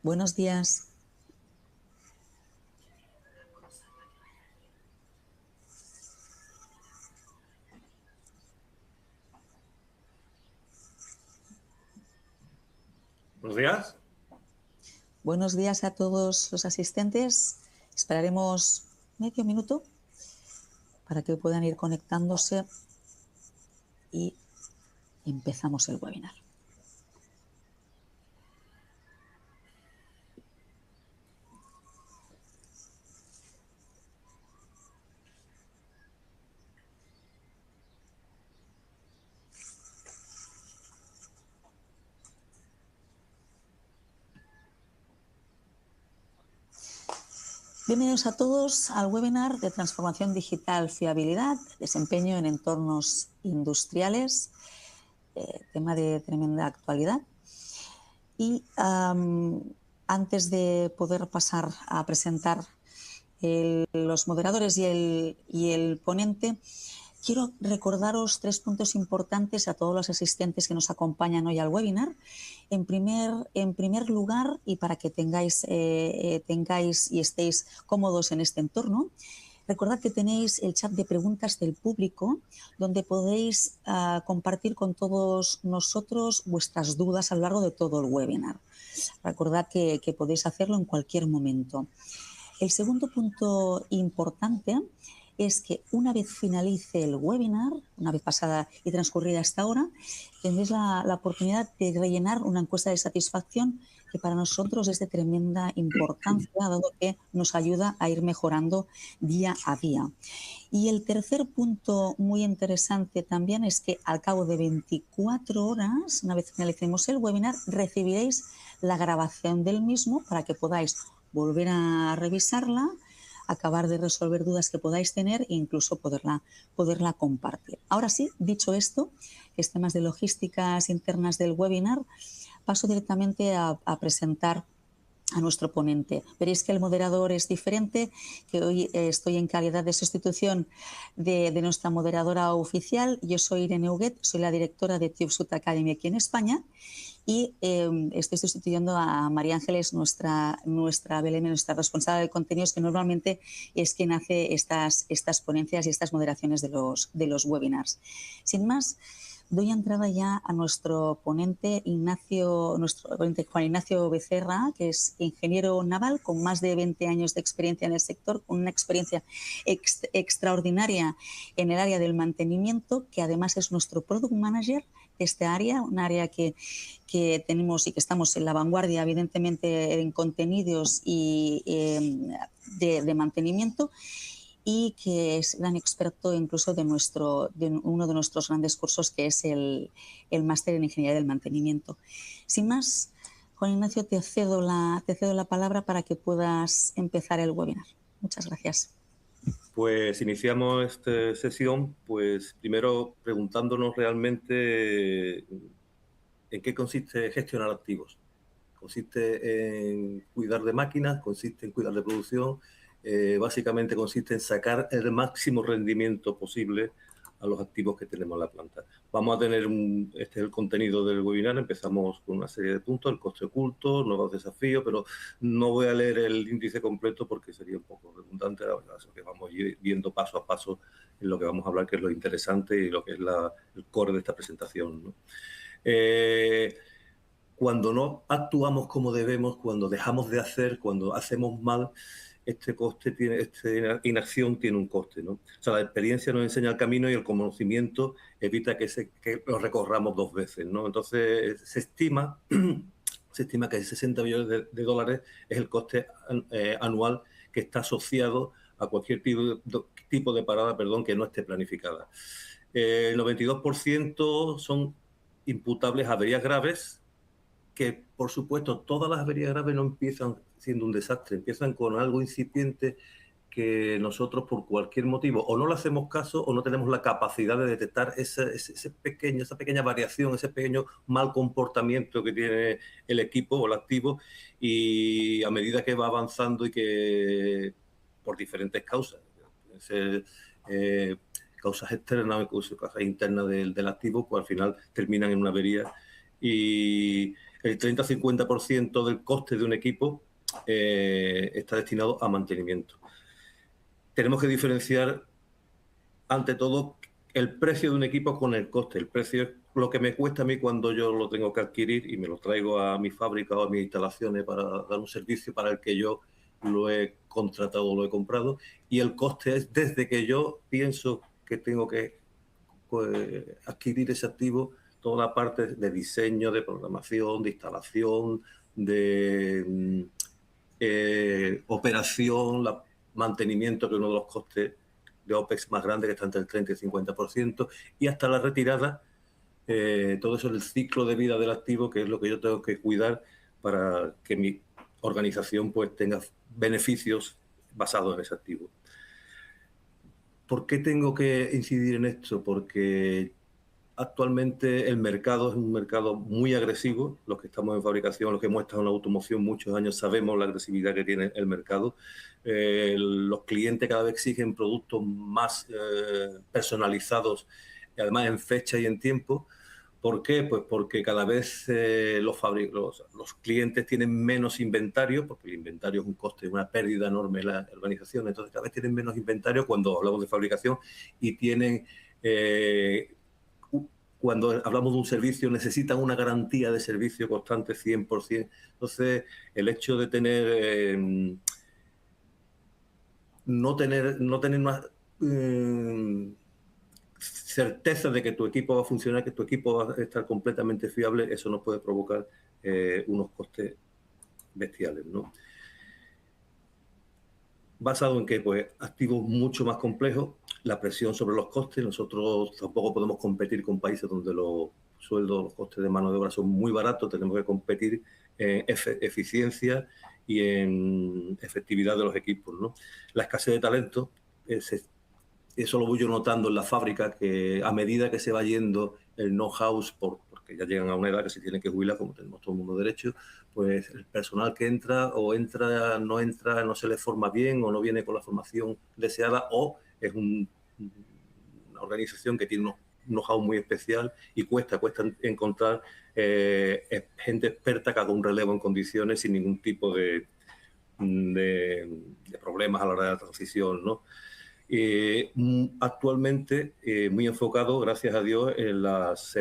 Buenos días. Buenos días. Buenos días a todos los asistentes. Esperaremos medio minuto para que puedan ir conectándose y empezamos el webinar. Bienvenidos a todos al webinar de Transformación Digital, Fiabilidad, Desempeño en Entornos Industriales, tema de tremenda actualidad. Y antes de poder pasar a presentar los moderadores y el ponente, quiero recordaros 3 puntos importantes a todos los asistentes que nos acompañan hoy al webinar. En primer lugar, y para que tengáis y estéis cómodos en este entorno, recordad que tenéis el chat de preguntas del público, donde podéis compartir con todos nosotros vuestras dudas a lo largo de todo el webinar. Recordad que podéis hacerlo en cualquier momento. El segundo punto importante es que una vez finalice el webinar, una vez pasada y transcurrida esta hora, tendréis la oportunidad de rellenar una encuesta de satisfacción que para nosotros es de tremenda importancia, dado que nos ayuda a ir mejorando día a día. Y el tercer punto muy interesante también es que al cabo de 24 horas, una vez finalicemos el webinar, recibiréis la grabación del mismo para que podáis volver a revisarla, acabar de resolver dudas que podáis tener e incluso poderla compartir. Ahora sí, dicho esto, que es temas de logísticas internas del webinar, paso directamente a presentar a nuestro ponente. Veréis que el moderador es diferente, que hoy estoy en calidad de sustitución de nuestra moderadora oficial. Yo soy Irene Huguet, soy la directora de TubeSud Academy aquí en España y estoy sustituyendo a María Ángeles, nuestra BLM, nuestra responsable de contenidos, que normalmente es quien hace estas ponencias y estas moderaciones de los webinars. Sin más, doy entrada ya a nuestro ponente, Juan Ignacio Becerra, que es ingeniero naval con más de 20 años de experiencia en el sector, con una experiencia extraordinaria en el área del mantenimiento, que además es nuestro Product Manager de esta área, un área que tenemos y que estamos en la vanguardia, evidentemente, en contenidos y de mantenimiento, y que es gran experto incluso de uno de nuestros grandes cursos, que es el máster en Ingeniería del Mantenimiento. Sin más, Juan Ignacio, te cedo la palabra para que puedas empezar el webinar. Muchas gracias. Pues iniciamos esta sesión, pues primero preguntándonos realmente en qué consiste gestionar activos. Consiste en cuidar de máquinas, consiste en cuidar de producción, básicamente consiste en sacar el máximo rendimiento posible a los activos que tenemos en la planta. Vamos a tener este es el contenido del webinar. Empezamos con una serie de puntos: el coste oculto, nuevos desafíos, pero no voy a leer el índice completo porque sería un poco redundante. La verdad es que vamos a ir viendo paso a paso en lo que vamos a hablar, que es lo interesante y lo que es el core de esta presentación, ¿no? Cuando no actuamos como debemos, cuando dejamos de hacer, cuando hacemos mal, esta inacción tiene un coste, ¿no? O sea, la experiencia nos enseña el camino y el conocimiento evita que lo recorramos 2 veces, ¿no? Entonces, se estima que 60 millones de dólares es el coste anual que está asociado a cualquier tipo de parada, que no esté planificada. El 92% son imputables a averías graves, que, por supuesto, todas las averías graves no empiezan siendo un desastre, empiezan con algo incipiente que nosotros, por cualquier motivo, o no le hacemos caso o no tenemos la capacidad de detectar esa pequeña variación, ese pequeño mal comportamiento que tiene el equipo o el activo, y a medida que va avanzando y que por diferentes causas, causas externas o incluso causas internas del activo, pues al final terminan en una avería. Y el 30-50% del coste de un equipo está destinado a mantenimiento. Tenemos que diferenciar, ante todo, el precio de un equipo con el coste. El precio es lo que me cuesta a mí cuando yo lo tengo que adquirir y me lo traigo a mi fábrica o a mis instalaciones para dar un servicio para el que yo lo he contratado o lo he comprado. Y el coste es desde que yo pienso que tengo que adquirir ese activo, toda la parte de diseño, de programación, de instalación, de operación, mantenimiento, que es uno de los costes de OPEX más grandes, que está entre el 30 y el 50%, y hasta la retirada, todo eso es el ciclo de vida del activo, que es lo que yo tengo que cuidar para que mi organización pues tenga beneficios basados en ese activo. ¿Por qué tengo que incidir en esto? Porque actualmente el mercado es un mercado muy agresivo. Los que estamos en fabricación, los que hemos estado en la automoción muchos años, sabemos la agresividad que tiene el mercado. Los clientes cada vez exigen productos más personalizados, y además en fecha y en tiempo. ¿Por qué? Pues porque cada vez los clientes tienen menos inventario, porque el inventario es un coste, una pérdida enorme en la organización. Entonces cada vez tienen menos inventario cuando hablamos de fabricación y tienen... cuando hablamos de un servicio, necesitan una garantía de servicio constante 100%. Entonces, el hecho de tener no tener más certeza de que tu equipo va a funcionar, que tu equipo va a estar completamente fiable, eso nos puede provocar unos costes bestiales, ¿no? Basado en que, pues, activos mucho más complejos, la presión sobre los costes. Nosotros tampoco podemos competir con países donde los sueldos, los costes de mano de obra son muy baratos. Tenemos que competir en eficiencia y en efectividad de los equipos, ¿no? La escasez de talento, eso lo voy yo notando en la fábrica, que a medida que se va yendo el know-how, porque ya llegan a una edad que se tienen que jubilar, como tenemos todo el mundo derecho, pues el personal que entra, no se le forma bien, o no viene con la formación deseada, o es una organización que tiene un know-how muy especial y cuesta encontrar gente experta que haga un relevo en condiciones sin ningún tipo de problemas a la hora de la transición, ¿no? Actualmente muy enfocado, gracias a Dios, en las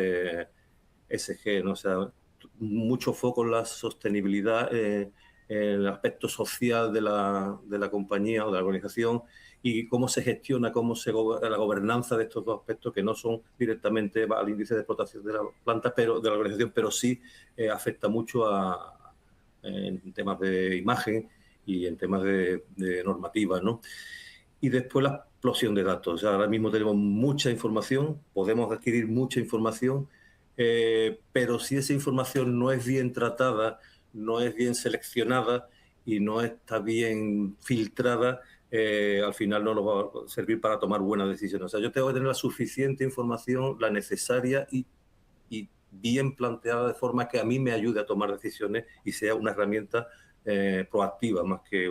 ESG, ¿no? O sea, mucho foco en la sostenibilidad, en el aspecto social de la compañía o de la organización, y cómo se gestiona, la gobernanza de estos dos aspectos, que no son directamente al índice de explotación de la planta, pero de la organización, pero sí afecta mucho en temas de imagen y en temas de normativa, ¿no? Y después la explosión de datos. O sea, ahora mismo tenemos mucha información, podemos adquirir mucha información, pero si esa información no es bien tratada, no es bien seleccionada y no está bien filtrada, al final no nos va a servir para tomar buenas decisiones. O sea, yo tengo que tener la suficiente información, la necesaria y bien planteada, de forma que a mí me ayude a tomar decisiones y sea una herramienta proactiva, más que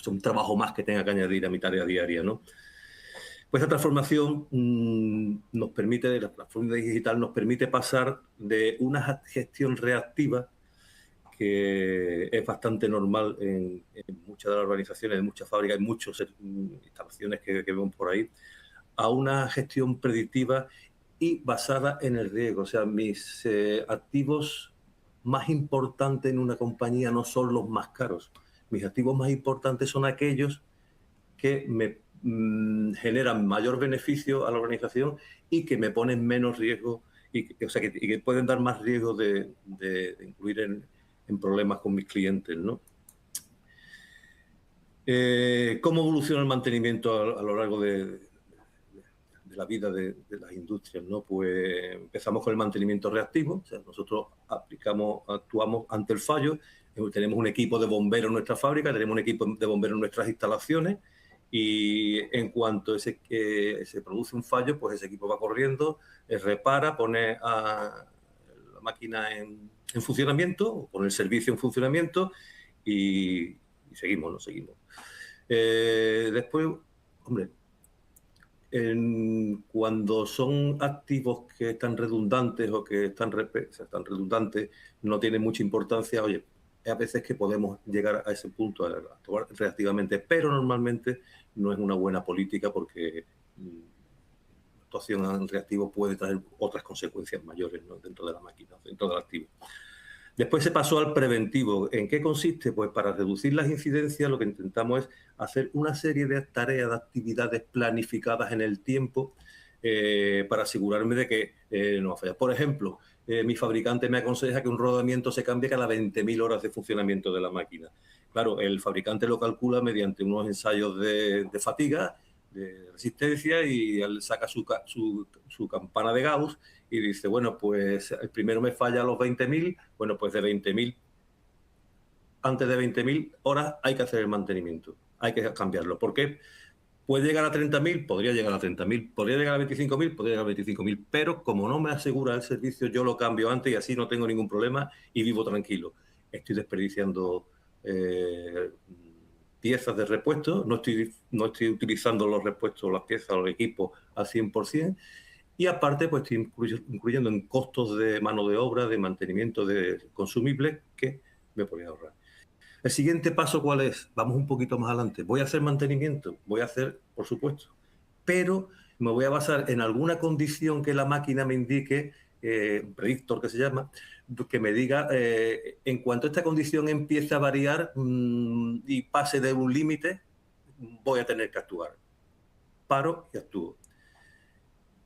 un trabajo más que tenga que añadir a mi tarea diaria, ¿no? Pues esta transformación nos permite, la transformación digital nos permite pasar de una gestión reactiva, que es bastante normal en muchas de las organizaciones, en muchas fábricas, en muchas instalaciones que vemos por ahí, a una gestión predictiva y basada en el riesgo. O sea, mis activos más importantes en una compañía no son los más caros. Mis activos más importantes son aquellos que me generan mayor beneficio a la organización y que me ponen menos riesgo, y que pueden dar más riesgo de incluir en problemas con mis clientes, ¿no? ¿Cómo evoluciona el mantenimiento a lo largo de la vida de las industrias, ¿no? Pues empezamos con el mantenimiento reactivo. O sea, nosotros actuamos ante el fallo. Tenemos un equipo de bomberos en nuestra fábrica, tenemos un equipo de bomberos en nuestras instalaciones, y en cuanto se produce un fallo, pues ese equipo va corriendo, repara, pone a la máquina en funcionamiento, pone el servicio en funcionamiento y seguimos, ¿no? Seguimos. Después, hombre, cuando son activos que están redundantes o que están redundantes, no tienen mucha importancia, oye, a veces que podemos llegar a ese punto a actuar reactivamente, pero normalmente no es una buena política porque la actuación en reactivo puede traer otras consecuencias mayores, ¿no?, dentro de la máquina, dentro del activo. Después se pasó al preventivo. ¿En qué consiste? Pues para reducir las incidencias lo que intentamos es hacer una serie de tareas, de actividades planificadas en el tiempo para asegurarme de que no va a fallar. Por ejemplo, mi fabricante me aconseja que un rodamiento se cambie cada 20.000 horas de funcionamiento de la máquina. Claro, el fabricante lo calcula mediante unos ensayos de fatiga, de resistencia, y él saca su campana de Gauss y dice, bueno, pues el primero me falla a los 20.000, bueno, pues de 20.000, antes de 20.000 horas hay que hacer el mantenimiento, hay que cambiarlo. ¿Por qué? Puede llegar a 30.000, podría llegar a 30.000, podría llegar a 25.000, podría llegar a 25.000, pero como no me asegura el servicio, yo lo cambio antes y así no tengo ningún problema y vivo tranquilo. Estoy desperdiciando piezas de repuesto, no estoy utilizando los repuestos, las piezas, los equipos al 100%, y aparte pues estoy incluyendo en costos de mano de obra, de mantenimiento de consumibles que me podría ahorrar. El siguiente paso, ¿cuál es? Vamos un poquito más adelante. Voy a hacer mantenimiento, voy a hacer, por supuesto, pero me voy a basar en alguna condición que la máquina me indique, un predictor que se llama, que me diga, en cuanto esta condición empiece a variar y pase de un límite, voy a tener que actuar. Paro y actúo.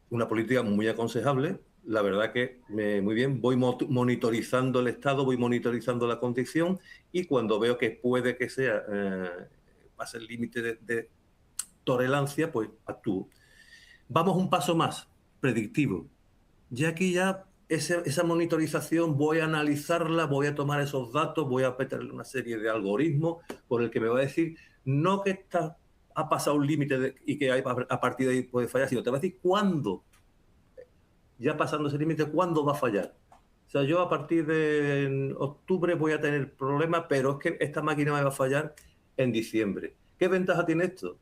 Una política muy aconsejable, la verdad que muy bien, voy monitorizando el estado, voy monitorizando la condición y cuando veo que puede que sea, pase el límite de tolerancia, pues actúo. Vamos un paso más, predictivo. Ya aquí ya esa monitorización voy a analizarla, voy a tomar esos datos, voy a meterle una serie de algoritmos por el que me va a decir no que ha pasado un límite y que a partir de ahí puede fallar, sino te va a decir cuándo, ya pasando ese límite, cuándo va a fallar. O sea, yo a partir de octubre voy a tener problemas, pero es que esta máquina me va a fallar en diciembre. ¿Qué ventaja tiene esto?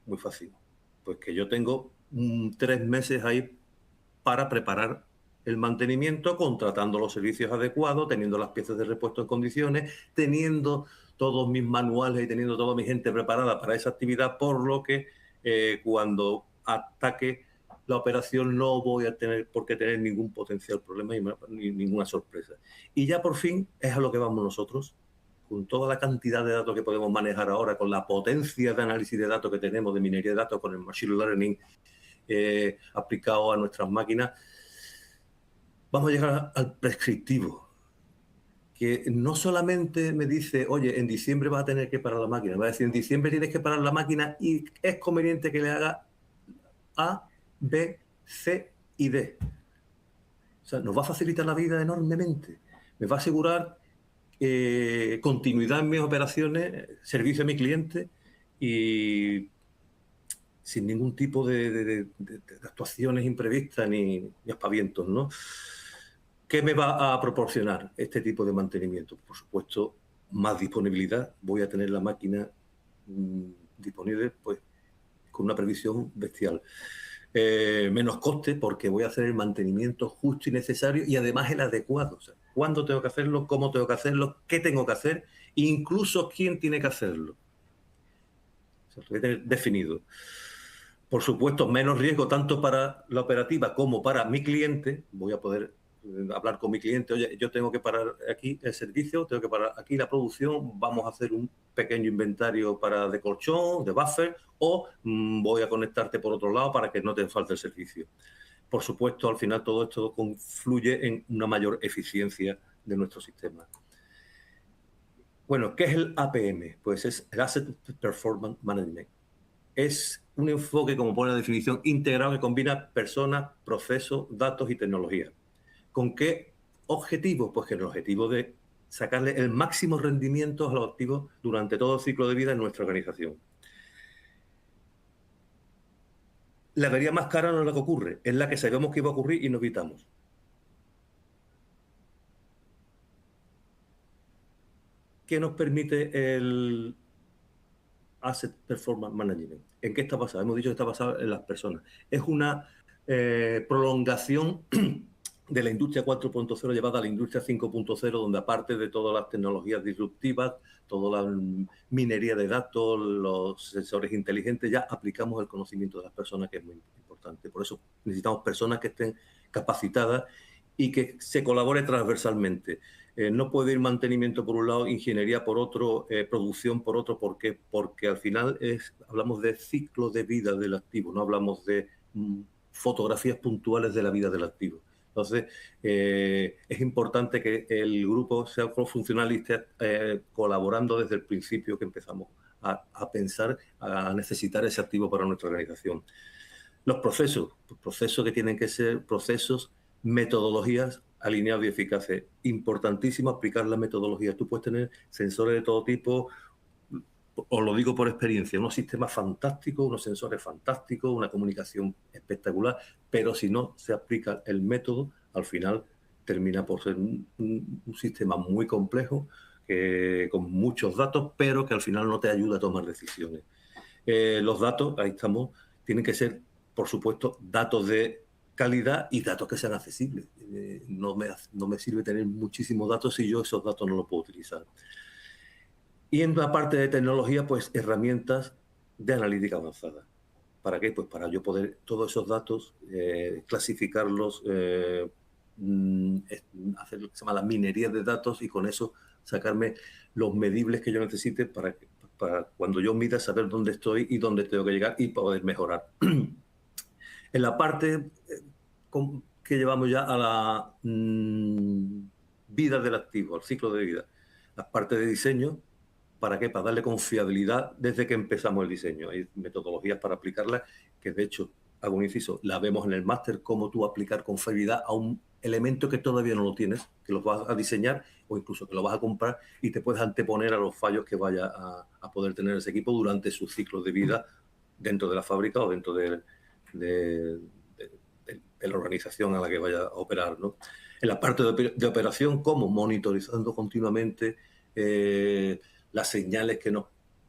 Muy fácil. Pues que yo tengo 3 meses ahí para preparar el mantenimiento, contratando los servicios adecuados, teniendo las piezas de repuesto en condiciones, teniendo todos mis manuales y teniendo toda mi gente preparada para esa actividad, por lo que cuando ataque la operación no voy a tener por qué tener ningún potencial problema ni ninguna sorpresa. Y ya por fin es a lo que vamos nosotros, con toda la cantidad de datos que podemos manejar ahora, con la potencia de análisis de datos que tenemos, de minería de datos, con el machine learning aplicado a nuestras máquinas, vamos a llegar al prescriptivo, que no solamente me dice, oye, en diciembre vas a tener que parar la máquina, va a decir, en diciembre tienes que parar la máquina y es conveniente que le haga A, B, C y D. O sea, nos va a facilitar la vida enormemente. Me va a asegurar continuidad en mis operaciones, servicio a mi cliente y sin ningún tipo de actuaciones imprevistas ni aspavientos, ¿no? ¿Qué me va a proporcionar este tipo de mantenimiento? Por supuesto, más disponibilidad. Voy a tener la máquina disponible pues, con una previsión bestial. Menos coste porque voy a hacer el mantenimiento justo y necesario y además el adecuado. O sea, ¿cuándo tengo que hacerlo? ¿Cómo tengo que hacerlo? ¿Qué tengo que hacer? Incluso quién tiene que hacerlo. O sea, lo voy a tener definido. Por supuesto, menos riesgo tanto para la operativa como para mi cliente. Voy a poder hablar con mi cliente, oye, yo tengo que parar aquí el servicio, tengo que parar aquí la producción, vamos a hacer un pequeño inventario de colchón, de buffer, o voy a conectarte por otro lado para que no te falte el servicio. Por supuesto, al final todo esto confluye en una mayor eficiencia de nuestro sistema. Bueno, ¿qué es el APM? Pues es el Asset Performance Management. Es un enfoque, como pone la definición, integrado que combina personas, procesos, datos y tecnología. ¿Con qué objetivo? Pues que el objetivo de sacarle el máximo rendimiento a los activos durante todo el ciclo de vida en nuestra organización. La avería más cara no es la que ocurre, es la que sabemos que iba a ocurrir y nos evitamos. ¿Qué nos permite el Asset Performance Management? ¿En qué está basado? Hemos dicho que está basado en las personas. Es una prolongación de la industria 4.0 llevada a la industria 5.0, donde aparte de todas las tecnologías disruptivas, toda la minería de datos, los sensores inteligentes, ya aplicamos el conocimiento de las personas, que es muy importante. Por eso necesitamos personas que estén capacitadas y que se colabore transversalmente. No puede ir mantenimiento por un lado, ingeniería por otro, producción por otro. ¿Por qué? Porque al final hablamos de ciclo de vida del activo, no hablamos de fotografías puntuales de la vida del activo. Entonces, es importante que el grupo sea funcional y esté colaborando desde el principio que empezamos a pensar, a necesitar ese activo para nuestra organización. Los procesos que tienen que ser procesos, metodologías alineados y eficaces. Importantísimo aplicar la metodología. Tú puedes tener sensores de todo tipo, os lo digo por experiencia, unos sistemas fantásticos, unos sensores fantásticos, una comunicación espectacular, pero si no se aplica el método, al final termina por ser un sistema muy complejo, con muchos datos, pero que al final no te ayuda a tomar decisiones. Los datos, ahí estamos, tienen que ser, por supuesto, datos de calidad y datos que sean accesibles. No me sirve tener muchísimos datos si yo esos datos no los puedo utilizar. Y en la parte de tecnología, pues herramientas de analítica avanzada. ¿Para qué? Pues para yo poder todos esos datos, clasificarlos, hacer lo que se llama la minería de datos y con eso sacarme los medibles que yo necesite para cuando yo mida saber dónde estoy y dónde tengo que llegar y poder mejorar. En la parte que llevamos ya a la vida del activo, al ciclo de vida, la parte de diseño. ¿Para qué? Para darle confiabilidad desde que empezamos el diseño. Hay metodologías para aplicarla, que de hecho, hago un inciso, la vemos en el máster, cómo tú aplicar confiabilidad a un elemento que todavía no lo tienes, que lo vas a diseñar o incluso que lo vas a comprar y te puedes anteponer a los fallos que vaya a poder tener ese equipo durante su ciclo de vida dentro de la fábrica o dentro de la organización a la que vaya a operar, ¿no? En la parte de operación, ¿cómo? Monitorizando continuamente las señales que nos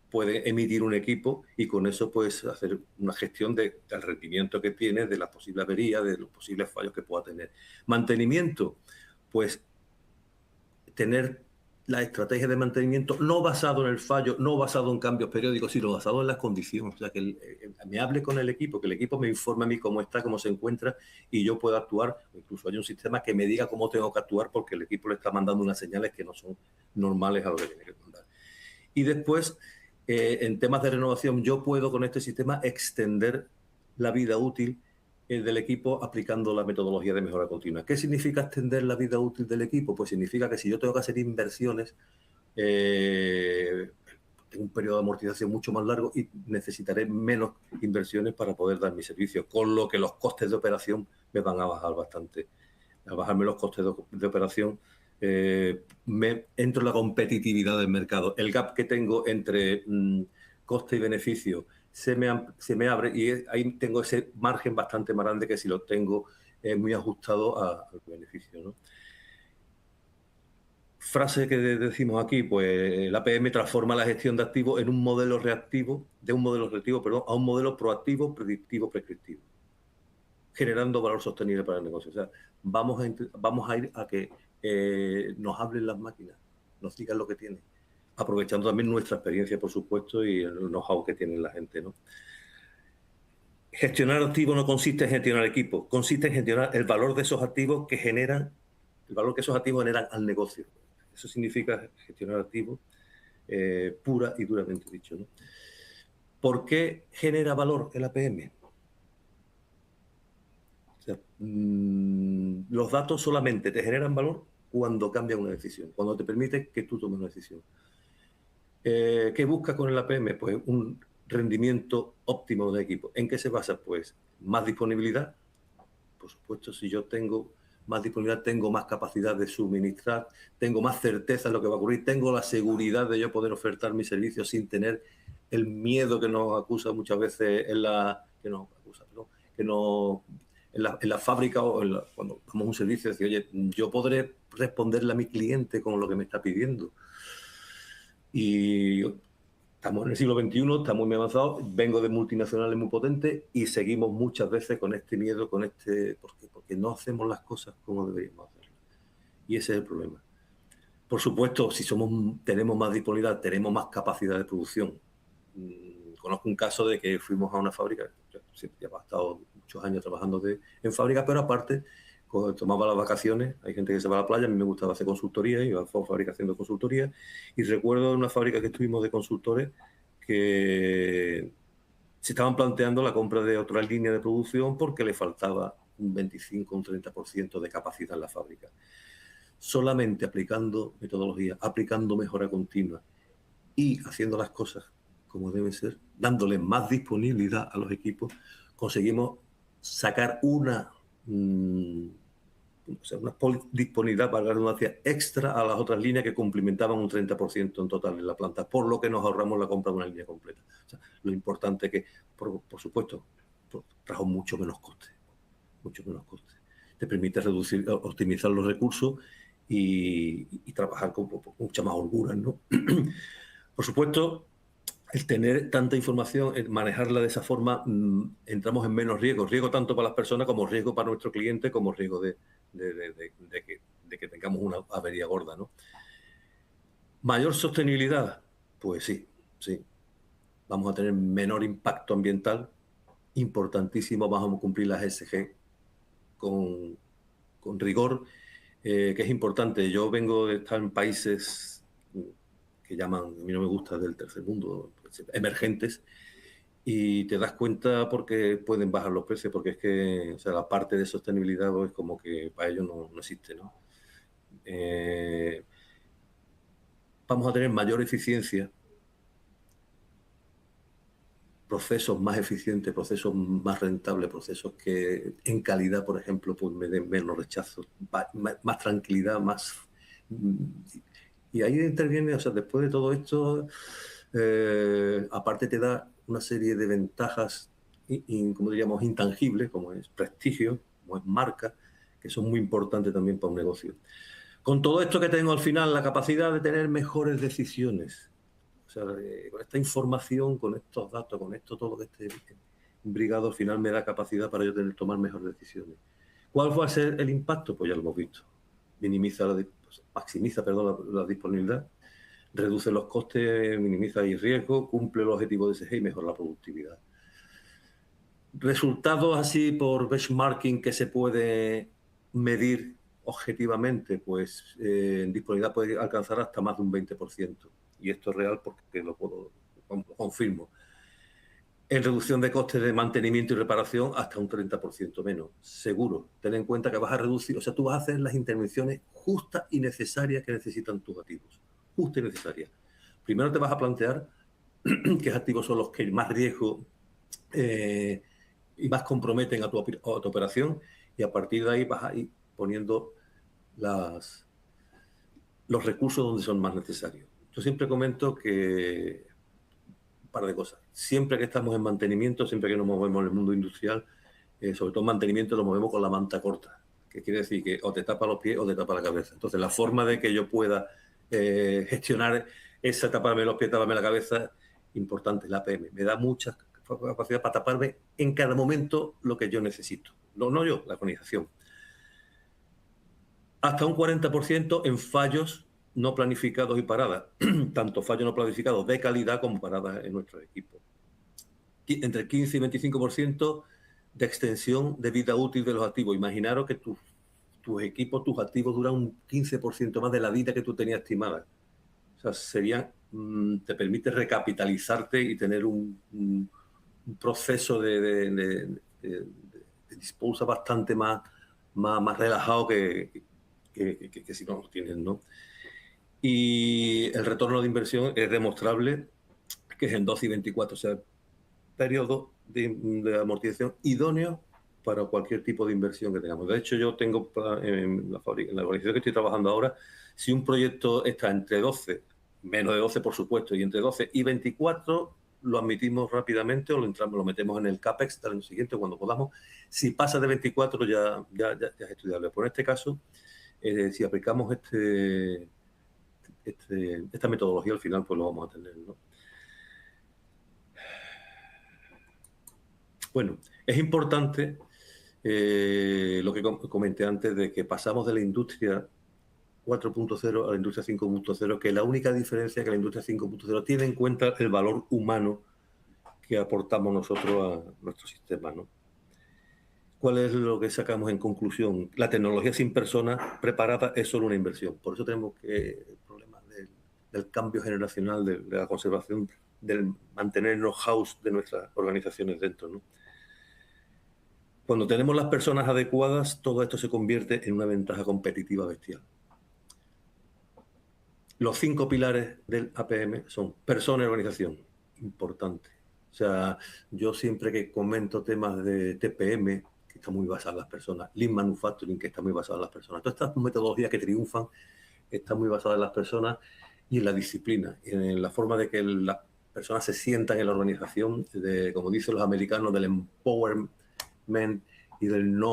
puede emitir un equipo y con eso puedes hacer una gestión del rendimiento que tiene, de las posibles averías, de los posibles fallos que pueda tener. Mantenimiento, pues tener la estrategia de mantenimiento no basado en el fallo, no basado en cambios periódicos, sino basado en las condiciones. O sea, que me hable con el equipo, que el equipo me informe a mí cómo está, cómo se encuentra y yo pueda actuar. Incluso hay un sistema que me diga cómo tengo que actuar porque el equipo le está mandando unas señales que no son normales a lo que tiene que mandar. Y después, en temas de renovación, yo puedo con este sistema extender la vida útil del equipo aplicando la metodología de mejora continua. ¿Qué significa extender la vida útil del equipo? Pues significa que si yo tengo que hacer inversiones, tengo un periodo de amortización mucho más largo y necesitaré menos inversiones para poder dar mi servicio, con lo que los costes de operación me van a bajar bastante. Al bajarme los costes de operación, me entro en la competitividad del mercado. El gap que tengo entre coste y beneficio se me abre y ahí tengo ese margen bastante más grande que si lo tengo muy ajustado al beneficio, ¿no? Frase que decimos aquí, pues la APM transforma la gestión de activos en un modelo reactivo, a un modelo proactivo, predictivo, prescriptivo, generando valor sostenible para el negocio. O sea, vamos a ir a que nos hablen las máquinas, nos digan lo que tienen, aprovechando también nuestra experiencia, por supuesto, y el know-how que tiene la gente, ¿no? Gestionar activos no consiste en gestionar equipos, consiste en gestionar el valor de esos activos que generan, el valor que esos activos generan al negocio. Eso significa gestionar activos pura y duramente dicho, ¿no? ¿Por qué genera valor el APM? O sea, los datos solamente te generan valor cuando cambia una decisión, cuando te permite que tú tomes una decisión. ¿Qué busca con el APM? Pues un rendimiento óptimo de equipo. ¿En qué se basa? Pues más disponibilidad. Por supuesto, si yo tengo más disponibilidad, tengo más capacidad de suministrar, tengo más certeza de lo que va a ocurrir, tengo la seguridad de yo poder ofertar mis servicios sin tener el miedo que nos acusa muchas veces en la fábrica o cuando damos un servicio, decir, oye, yo podré responderle a mi cliente con lo que me está pidiendo. Y estamos en el siglo XXI, estamos muy avanzados, vengo de multinacionales muy potentes y seguimos muchas veces con este miedo, porque no hacemos las cosas como deberíamos hacerlas. Y ese es el problema. Por supuesto, si tenemos más disponibilidad, tenemos más capacidad de producción. Conozco un caso de que fuimos a una fábrica, yo siempre he estado muchos años trabajando en fábrica, pero aparte tomaba las vacaciones, hay gente que se va a la playa, a mí me gustaba hacer consultoría, iba a fábrica haciendo consultoría, y recuerdo una fábrica que estuvimos de consultores que se estaban planteando la compra de otra línea de producción porque le faltaba un 25, un 30% de capacidad en la fábrica. Solamente aplicando metodología, aplicando mejora continua y haciendo las cosas como deben ser, dándole más disponibilidad a los equipos, conseguimos sacar una disponibilidad para la redundancia extra a las otras líneas que complementaban un 30% en total en la planta, por lo que nos ahorramos la compra de una línea completa. O sea, lo importante es que, por supuesto, trajo mucho menos coste. Te permite reducir, optimizar los recursos y trabajar con mucha más holgura, ¿no? Por supuesto, el tener tanta información, el manejarla de esa forma, entramos en menos riesgo. Riesgo tanto para las personas como riesgo para nuestro cliente, como riesgo de que tengamos una avería gorda, ¿no? ¿Mayor sostenibilidad? Pues sí. Vamos a tener menor impacto ambiental, importantísimo, vamos a cumplir las ESG con rigor, que es importante. Yo vengo de estar en países que llaman, a mí no me gusta, del tercer mundo, emergentes, y te das cuenta porque pueden bajar los precios, porque es que, o sea, la parte de sostenibilidad es como que para ellos no existe, ¿no? Vamos a tener mayor eficiencia, procesos más eficientes, procesos más rentables, procesos que en calidad, por ejemplo, pues me den menos rechazo, más tranquilidad, más... Y ahí interviene, o sea, después de todo esto, aparte te da una serie de ventajas, como diríamos, intangibles, como es prestigio, como es marca, que son muy importantes también para un negocio. Con todo esto que tengo al final, la capacidad de tener mejores decisiones. O sea, con esta información, con estos datos, con esto, todo lo que esté imbricado, al final me da capacidad para yo tomar mejores decisiones. ¿Cuál va a ser el impacto? Pues ya lo hemos visto. Maximiza la disponibilidad, reduce los costes, minimiza el riesgo, cumple los objetivos de SG y mejora la productividad. Resultados así por benchmarking que se puede medir objetivamente, pues en disponibilidad puede alcanzar hasta más de un 20%. Y esto es real porque lo confirmo. En reducción de costes de mantenimiento y reparación hasta un 30% menos. Seguro. Ten en cuenta que vas a reducir, o sea, tú vas a hacer las intervenciones justas y necesarias que necesitan tus activos. Justas y necesarias. Primero te vas a plantear qué activos son los que más riesgo y más comprometen a tu operación, y a partir de ahí vas a ir poniendo los recursos donde son más necesarios. Yo siempre comento que un par de cosas. Siempre que estamos en mantenimiento, siempre que nos movemos en el mundo industrial, sobre todo en mantenimiento, lo movemos con la manta corta, que quiere decir que o te tapa los pies o te tapa la cabeza. Entonces, la forma de que yo pueda gestionar esa taparme los pies, taparme la cabeza, importante, la APM. Me da mucha capacidad para taparme en cada momento lo que yo necesito. No yo, la organización. Hasta un 40% en fallos no planificados y paradas. Tanto fallos no planificados de calidad como paradas en nuestro equipo. Entre 15 y 25% de extensión de vida útil de los activos. Imaginaros que tus equipos, tus activos duran un 15% más de la vida que tú tenías estimada. O sea, te permite recapitalizarte y tener un proceso de disposa bastante más relajado que si no lo tienes, ¿no? Y el retorno de inversión es demostrable, que es en 12 y 24, o sea, periodo de amortización idóneo para cualquier tipo de inversión que tengamos. De hecho, yo tengo en la organización que estoy trabajando ahora, si un proyecto está entre 12, menos de 12 por supuesto, y entre 12 y 24, lo admitimos rápidamente o lo metemos en el CAPEX del año siguiente cuando podamos. Si pasa de 24 ya es estudiable. Por este caso, si aplicamos esta metodología, al final pues lo vamos a tener, ¿no? Bueno, es importante lo que comenté antes de que pasamos de la industria 4.0 a la industria 5.0, que la única diferencia es que la industria 5.0 tiene en cuenta el valor humano que aportamos nosotros a nuestro sistema, ¿no? ¿Cuál es lo que sacamos en conclusión? La tecnología sin personas preparadas es solo una inversión. Por eso tenemos el problema del cambio generacional, de la conservación, del mantener el know-how de nuestras organizaciones dentro, ¿no? Cuando tenemos las personas adecuadas, todo esto se convierte en una ventaja competitiva bestial. Los 5 pilares del APM son persona y organización, importante. O sea, yo siempre que comento temas de TPM, que está muy basado en las personas, Lean Manufacturing, que está muy basado en las personas, todas estas metodologías que triunfan están muy basadas en las personas y en la disciplina, en la forma de que las personas se sientan en la organización, como dicen los americanos, del empowerment y del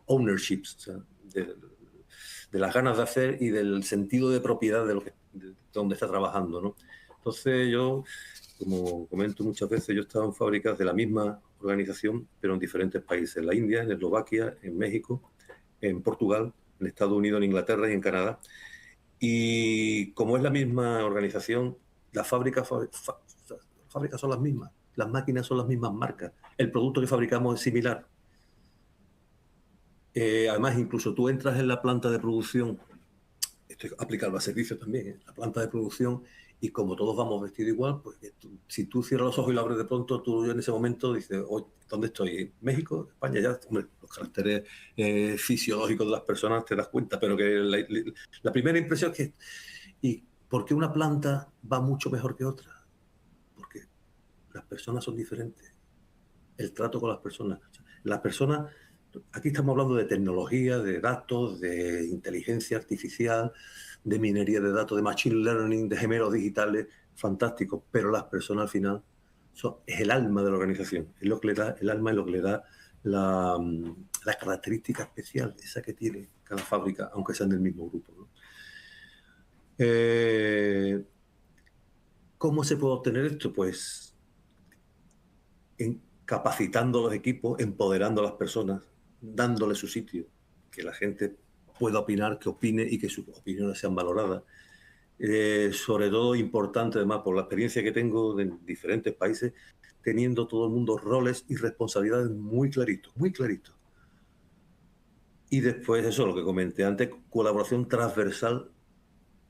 ownership, o sea, de las ganas de hacer y del sentido de propiedad de donde está trabajando, ¿no? Entonces yo, como comento muchas veces, yo he estado en fábricas de la misma organización, pero en diferentes países, en la India, en Eslovaquia, en México, en Portugal, en Estados Unidos, en Inglaterra y en Canadá. Y como es la misma organización, las fábricas son las mismas, las máquinas son las mismas marcas, el producto que fabricamos es similar. Además, incluso tú entras en la planta de producción, esto es aplicable a servicios también, la planta de producción, y como todos vamos vestidos igual, pues si tú cierras los ojos y lo abres de pronto, tú en ese momento dices, ¿dónde estoy? ¿En México? ¿España? Ya, hombre, los caracteres fisiológicos de las personas te das cuenta, pero que la primera impresión es que... ¿Y por qué una planta va mucho mejor que otra? Porque las personas son diferentes. El trato con las personas. Las personas... Aquí estamos hablando de tecnología, de datos, de inteligencia artificial, de minería de datos, de machine learning, de gemelos digitales, fantásticos, pero las personas al final es el alma de la organización, es lo que le da el alma y lo que le da la característica especial, esa que tiene cada fábrica, aunque sean del mismo grupo, ¿no? ¿Cómo se puede obtener esto? Pues capacitando los equipos, empoderando a las personas, dándole su sitio, que la gente pueda opinar, que opine y que sus opiniones sean valoradas. Sobre todo importante, además, por la experiencia que tengo de diferentes países, teniendo todo el mundo roles y responsabilidades muy claritos, muy claritos. Y después, eso, lo que comenté antes, colaboración transversal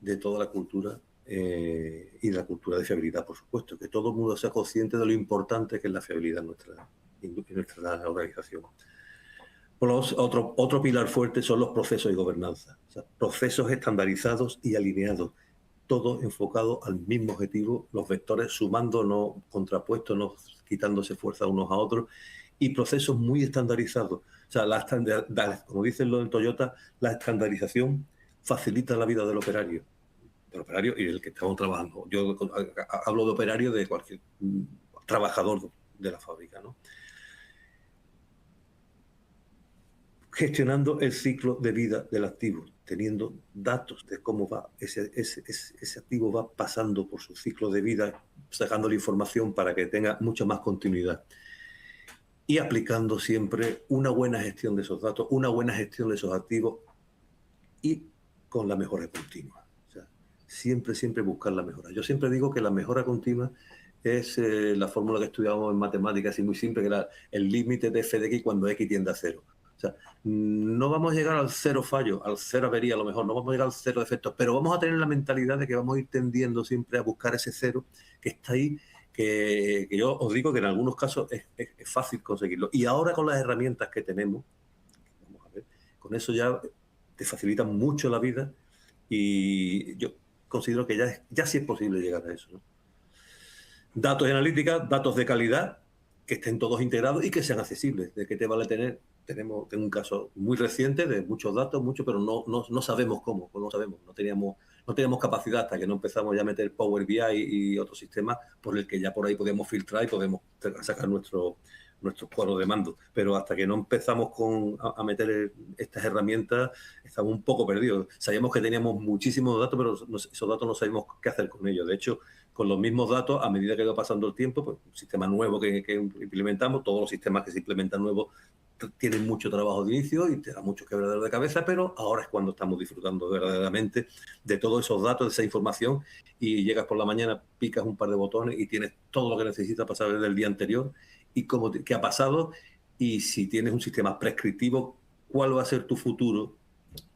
de toda la cultura y de la cultura de fiabilidad, por supuesto, que todo el mundo sea consciente de lo importante que es la fiabilidad en nuestra organización. Otro pilar fuerte son los procesos de gobernanza, o sea, procesos estandarizados y alineados, todos enfocados al mismo objetivo, los vectores sumando, no contrapuestos, no quitándose fuerza unos a otros, y procesos muy estandarizados. O sea, como dicen los en Toyota, la estandarización facilita la vida del operario y del que estamos trabajando. Yo hablo de operario de cualquier trabajador de la fábrica, ¿no? Gestionando el ciclo de vida del activo, teniendo datos de cómo va ese activo va pasando por su ciclo de vida, sacando la información para que tenga mucha más continuidad. Y aplicando siempre una buena gestión de esos datos, una buena gestión de esos activos y con la mejora continua. O sea, siempre buscar la mejora. Yo siempre digo que la mejora continua es la fórmula que estudiamos en matemáticas, y muy simple, que era el límite de f de x cuando x tiende a cero. O sea, no vamos a llegar al cero fallo, al cero avería a lo mejor, no vamos a llegar al cero defectos, pero vamos a tener la mentalidad de que vamos a ir tendiendo siempre a buscar ese cero que está ahí, que yo os digo que en algunos casos es fácil conseguirlo. Y ahora con las herramientas que tenemos, vamos a ver, con eso ya te facilita mucho la vida y yo considero que ya sí es posible llegar a eso, ¿no? Datos y analítica, datos de calidad, que estén todos integrados y que sean accesibles. ¿De qué te vale tener? Tengo un caso muy reciente de muchos datos, pero no sabemos cómo, no teníamos capacidad hasta que no empezamos ya a meter Power BI y otros sistemas por el que ya por ahí podemos filtrar y podemos sacar nuestros cuadros de mando. Pero hasta que no empezamos a meter estas herramientas, estamos un poco perdidos. Sabíamos que teníamos muchísimos datos, pero esos datos no sabíamos qué hacer con ellos. De hecho, con los mismos datos a medida que va pasando el tiempo. Pues un sistema nuevo que implementamos, todos los sistemas que se implementan nuevos tienen mucho trabajo de inicio y te da mucho quebradero de cabeza, pero ahora es cuando estamos disfrutando verdaderamente de todos esos datos, de esa información, y llegas por la mañana, picas un par de botones y tienes todo lo que necesitas para saber del día anterior y qué ha pasado, y si tienes un sistema prescriptivo, cuál va a ser tu futuro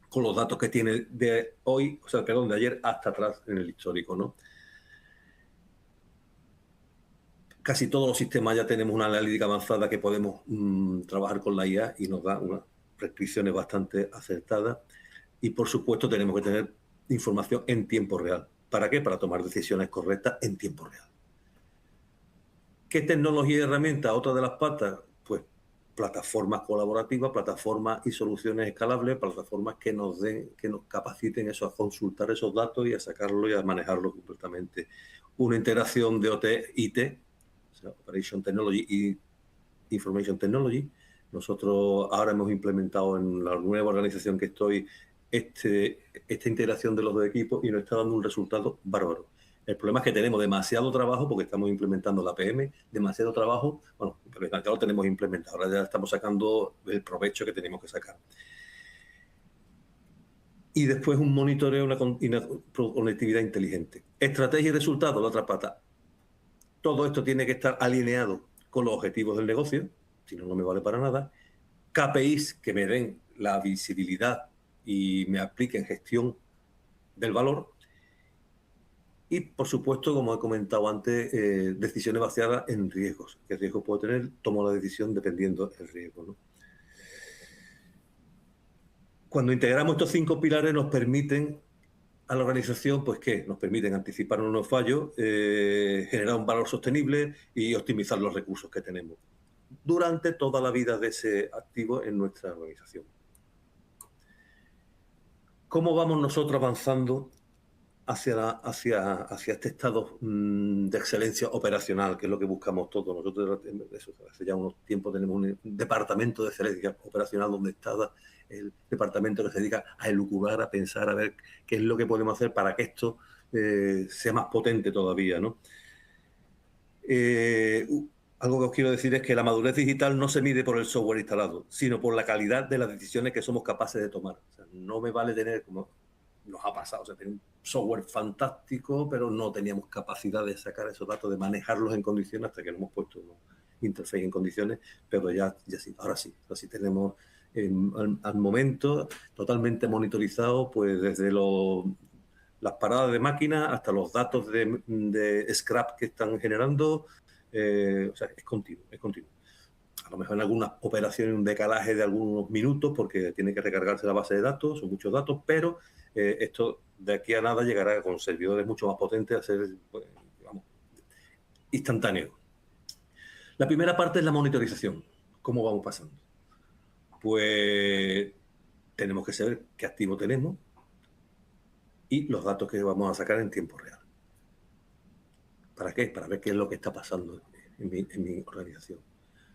con los datos que tienes de hoy, o sea, perdón, de ayer hasta atrás en el histórico, ¿no? Casi todos los sistemas ya tenemos una analítica avanzada que podemos trabajar con la IA y nos da unas prescripciones bastante acertadas. Y, por supuesto, tenemos que tener información en tiempo real. ¿Para qué? Para tomar decisiones correctas en tiempo real. ¿Qué tecnología y herramientas? Otra de las patas, pues plataformas colaborativas, plataformas y soluciones escalables, plataformas que nos capaciten eso, a consultar esos datos y a sacarlo y a manejarlo completamente. Una integración de OT, IT, Operation Technology y Information Technology. Nosotros ahora hemos implementado en la nueva organización que estoy esta integración de los dos equipos y nos está dando un resultado bárbaro. El problema es que tenemos demasiado trabajo porque estamos implementando la PM, demasiado trabajo. Bueno, ya lo tenemos implementado, ahora ya estamos sacando el provecho que tenemos que sacar. Y después un monitoreo, una conectividad inteligente. Estrategia y resultados, la otra pata. Todo esto tiene que estar alineado con los objetivos del negocio, si no, no me vale para nada. KPIs que me den la visibilidad y me apliquen gestión del valor. Y, por supuesto, como he comentado antes, decisiones basadas en riesgos. ¿Qué riesgo puedo tener? Tomo la decisión dependiendo del riesgo, ¿no? Cuando integramos estos 5 pilares nos permiten a la organización, pues ¿qué? Nos permiten anticipar unos fallos, generar un valor sostenible y optimizar los recursos que tenemos durante toda la vida de ese activo en nuestra organización. ¿Cómo vamos nosotros avanzando hacia este estado de excelencia operacional, que es lo que buscamos todos? Nosotros hace ya unos tiempos tenemos un departamento de excelencia operacional donde está el departamento que se dedica a elucubrar, a pensar, a ver qué es lo que podemos hacer para que esto sea más potente todavía, ¿no? Algo que os quiero decir es que la madurez digital no se mide por el software instalado, sino por la calidad de las decisiones que somos capaces de tomar. O sea, no me vale tener, como nos ha pasado, o sea, tener un software fantástico, pero no teníamos capacidad de sacar esos datos, de manejarlos en condiciones hasta que no hemos puesto una interface en condiciones, pero ya sí, ahora sí tenemos al momento totalmente monitorizado, pues desde las paradas de máquina hasta los datos de scrap que están generando. O sea, es continuo. A lo mejor en algunas operaciones un decalaje de algunos minutos porque tiene que recargarse la base de datos, son muchos datos, pero esto de aquí a nada llegará con servidores mucho más potentes a ser, pues, digamos, instantáneo. La primera parte es la monitorización. ¿Cómo vamos pasando? Pues tenemos que saber qué activo tenemos y los datos que vamos a sacar en tiempo real. ¿Para qué? Para ver qué es lo que está pasando en mi organización.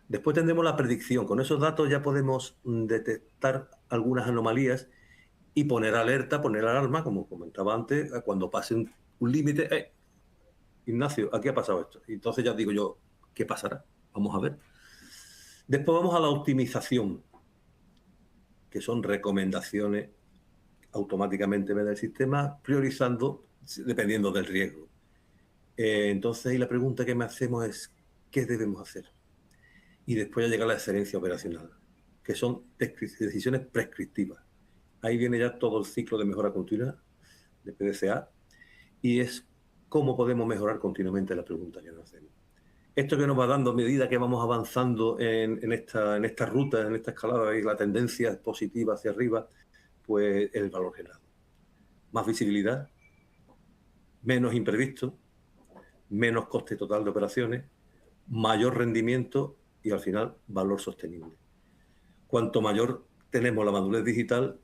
Después tendremos la predicción. Con esos datos ya podemos detectar algunas anomalías y poner alerta, poner alarma, como comentaba antes, cuando pase un límite. Ignacio, aquí ha pasado esto. Y entonces ya digo yo, ¿qué pasará? Vamos a ver. Después vamos a la optimización, que son recomendaciones automáticamente del sistema, priorizando dependiendo del riesgo. Entonces, y la pregunta que me hacemos es, ¿qué debemos hacer? Y después ya llega la excelencia operacional, que son decisiones prescriptivas. Ahí viene ya todo el ciclo de mejora continua de PDCA y es cómo podemos mejorar continuamente la pregunta que nos hacemos. Esto que nos va dando a medida que vamos avanzando en esta ruta, en esta escalada y la tendencia positiva hacia arriba, pues el valor generado. Más visibilidad, menos imprevisto, menos coste total de operaciones, mayor rendimiento y al final valor sostenible. Cuanto mayor tenemos la madurez digital,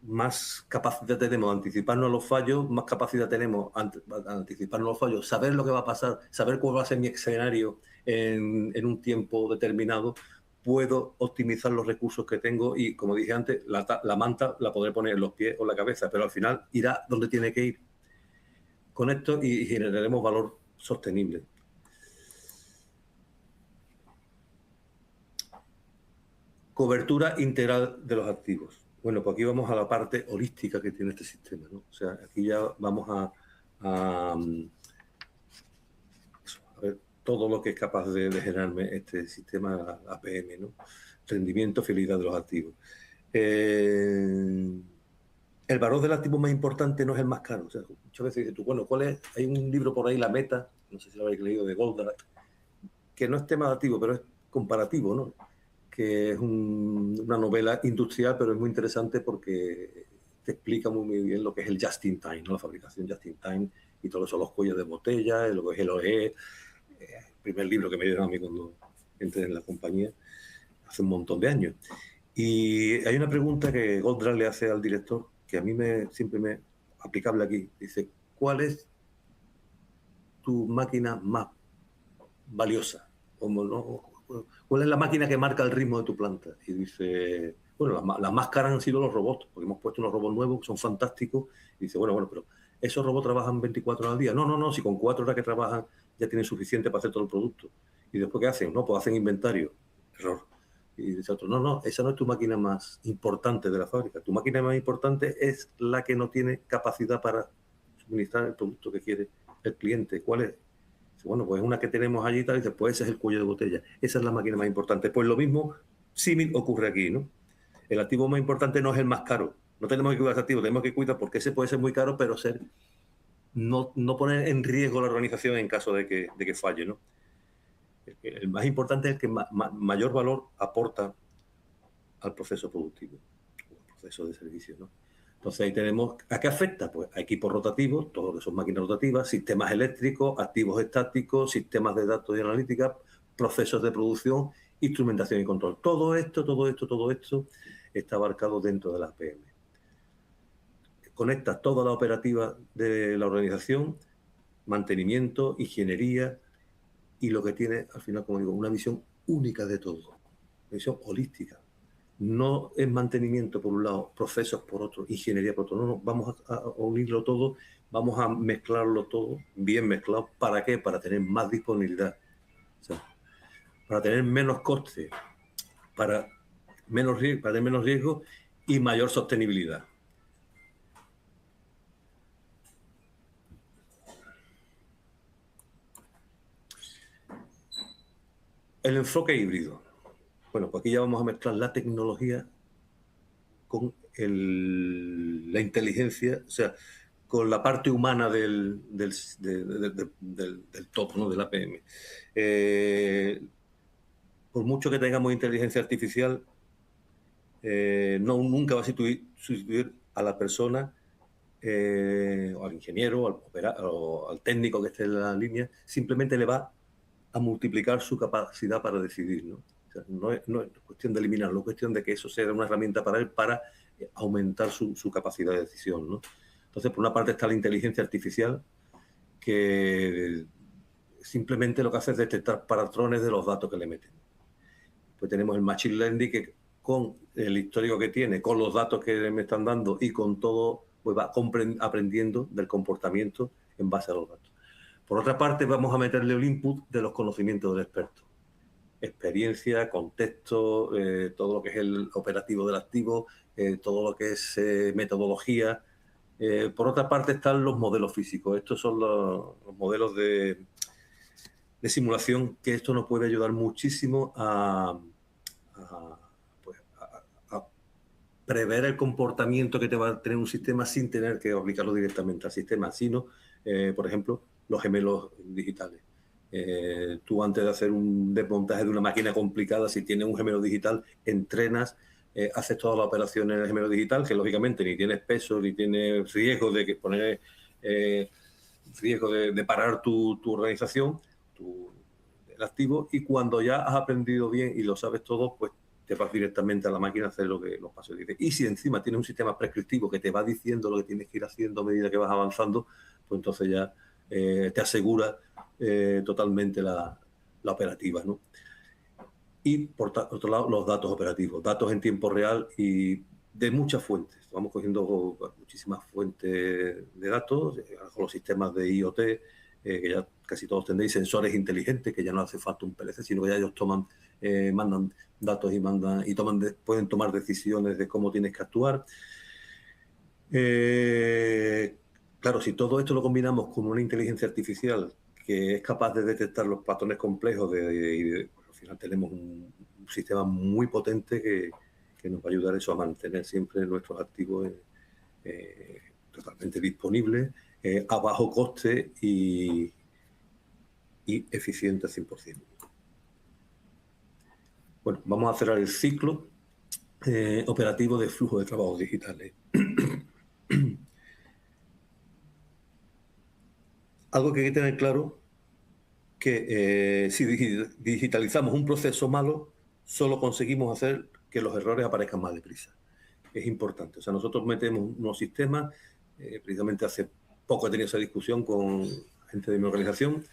más capacidad tenemos de anticiparnos a los fallos, más capacidad tenemos de anticiparnos a los fallos, saber lo que va a pasar, saber cuál va a ser mi escenario en un tiempo determinado. Puedo optimizar los recursos que tengo y, como dije antes, la manta la podré poner en los pies o en la cabeza, pero al final irá donde tiene que ir. con esto y generaremos valor sostenible. Cobertura integral de los activos. Bueno, pues aquí vamos a la parte holística que tiene este sistema, ¿no? O sea, aquí ya vamos a ver todo lo que es capaz de generarme este sistema APM, ¿no? Rendimiento, fidelidad de los activos. El valor del activo más importante no es el más caro. O sea, muchas veces dices tú, bueno, ¿cuál es? Hay un libro por ahí, La Meta, no sé si lo habéis leído, de Goldratt, que no es tema de activo, pero es comparativo, ¿no? Que es una novela industrial, pero es muy interesante porque te explica muy bien lo que es el just in time, ¿no? La fabricación just in time y todo eso, los cuellos de botella, lo que es el OE, el primer libro que me dieron a mí cuando entré en la compañía, hace un montón de años. Y hay una pregunta que Goldratt le hace al director, que a mí siempre me aplicable aquí. Dice, ¿cuál es tu máquina más valiosa? ¿Cuál es la máquina que marca el ritmo de tu planta? Y dice, bueno, las más caras han sido los robots, porque hemos puesto unos robots nuevos que son fantásticos. Y dice, bueno, pero ¿esos robots trabajan 24 horas al día? No, si con 4 horas que trabajan ya tienen suficiente para hacer todo el producto. ¿Y después qué hacen? No, pues hacen inventario. Error. Y dice otro, no, esa no es tu máquina más importante de la fábrica. Tu máquina más importante es la que no tiene capacidad para suministrar el producto que quiere el cliente. ¿Cuál es? Bueno, pues una que tenemos allí y tal, y dice, pues ese es el cuello de botella. Esa es la máquina más importante. Pues lo mismo, símil ocurre aquí, ¿no? El activo más importante no es el más caro. No tenemos que cuidar ese activo, tenemos que cuidar porque ese puede ser muy caro, pero no poner en riesgo la organización en caso de que falle, ¿no? El más importante es el que mayor valor aporta al proceso productivo, al proceso de servicio, ¿no? Entonces ahí tenemos, ¿a qué afecta? Pues a equipos rotativos, todo lo que son máquinas rotativas, sistemas eléctricos, activos estáticos, sistemas de datos y analítica, procesos de producción, instrumentación y control. Todo esto está abarcado dentro de la APM. Conecta toda la operativa de la organización, mantenimiento, ingeniería, y lo que tiene, al final, como digo, una visión única de todo, una visión holística. No es mantenimiento por un lado, procesos por otro, ingeniería por otro. No, vamos a unirlo todo, vamos a mezclarlo todo, bien mezclado. ¿Para qué? Para tener más disponibilidad, o sea, para tener menos costes, para tener menos riesgo y mayor sostenibilidad. El enfoque híbrido. Bueno, pues aquí ya vamos a mezclar la tecnología con la inteligencia, o sea, con la parte humana del top, ¿no? Del APM. Por mucho que tengamos inteligencia artificial, nunca va a sustituir a la persona, o al ingeniero, o al técnico que esté en la línea. Simplemente le va a multiplicar su capacidad para decidir, ¿no? O sea, no es cuestión de eliminarlo, es cuestión de que eso sea una herramienta para él para aumentar su capacidad de decisión, ¿no? Entonces, por una parte está la inteligencia artificial, que simplemente lo que hace es detectar patrones de los datos que le meten. Pues tenemos el Machine Learning, que con el histórico que tiene, con los datos que me están dando y con todo, pues va aprendiendo del comportamiento en base a los datos. Por otra parte, vamos a meterle el input de los conocimientos del experto. Experiencia, contexto, todo lo que es el operativo del activo, todo lo que es metodología. Por otra parte están los modelos físicos. Estos son los modelos de simulación, que esto nos puede ayudar muchísimo a prever el comportamiento que te va a tener un sistema sin tener que aplicarlo directamente al sistema, sino, por ejemplo, los gemelos digitales. Tú, antes de hacer un desmontaje de una máquina complicada, si tienes un gemelo digital, entrenas, haces todas las operaciones en el gemelo digital, que lógicamente ni tienes peso, ni tienes riesgo de poner riesgo de parar tu organización, el activo, y cuando ya has aprendido bien y lo sabes todo, pues te vas directamente a la máquina a hacer los pasos que dice. Y si encima tienes un sistema prescriptivo que te va diciendo lo que tienes que ir haciendo a medida que vas avanzando, pues entonces ya te asegura totalmente la operativa, ¿no? Y por otro lado, los datos operativos, datos en tiempo real y de muchas fuentes. Vamos cogiendo muchísimas fuentes de datos, con los sistemas de IoT, que ya casi todos tendréis, sensores inteligentes, que ya no hace falta un PLC, sino que ya ellos mandan datos y pueden tomar decisiones de cómo tienes que actuar. Claro, si todo esto lo combinamos con una inteligencia artificial que es capaz de detectar los patrones complejos, al final tenemos un sistema muy potente que nos va a ayudar eso a mantener siempre nuestros activos totalmente disponibles, a bajo coste y eficiente al 100%. Bueno, vamos a cerrar el ciclo operativo de flujo de trabajos digitales. Algo que hay que tener claro, que si digitalizamos un proceso malo, solo conseguimos hacer que los errores aparezcan más deprisa. Es importante. O sea, nosotros metemos unos sistemas, precisamente hace poco he tenido esa discusión con gente de mi organización.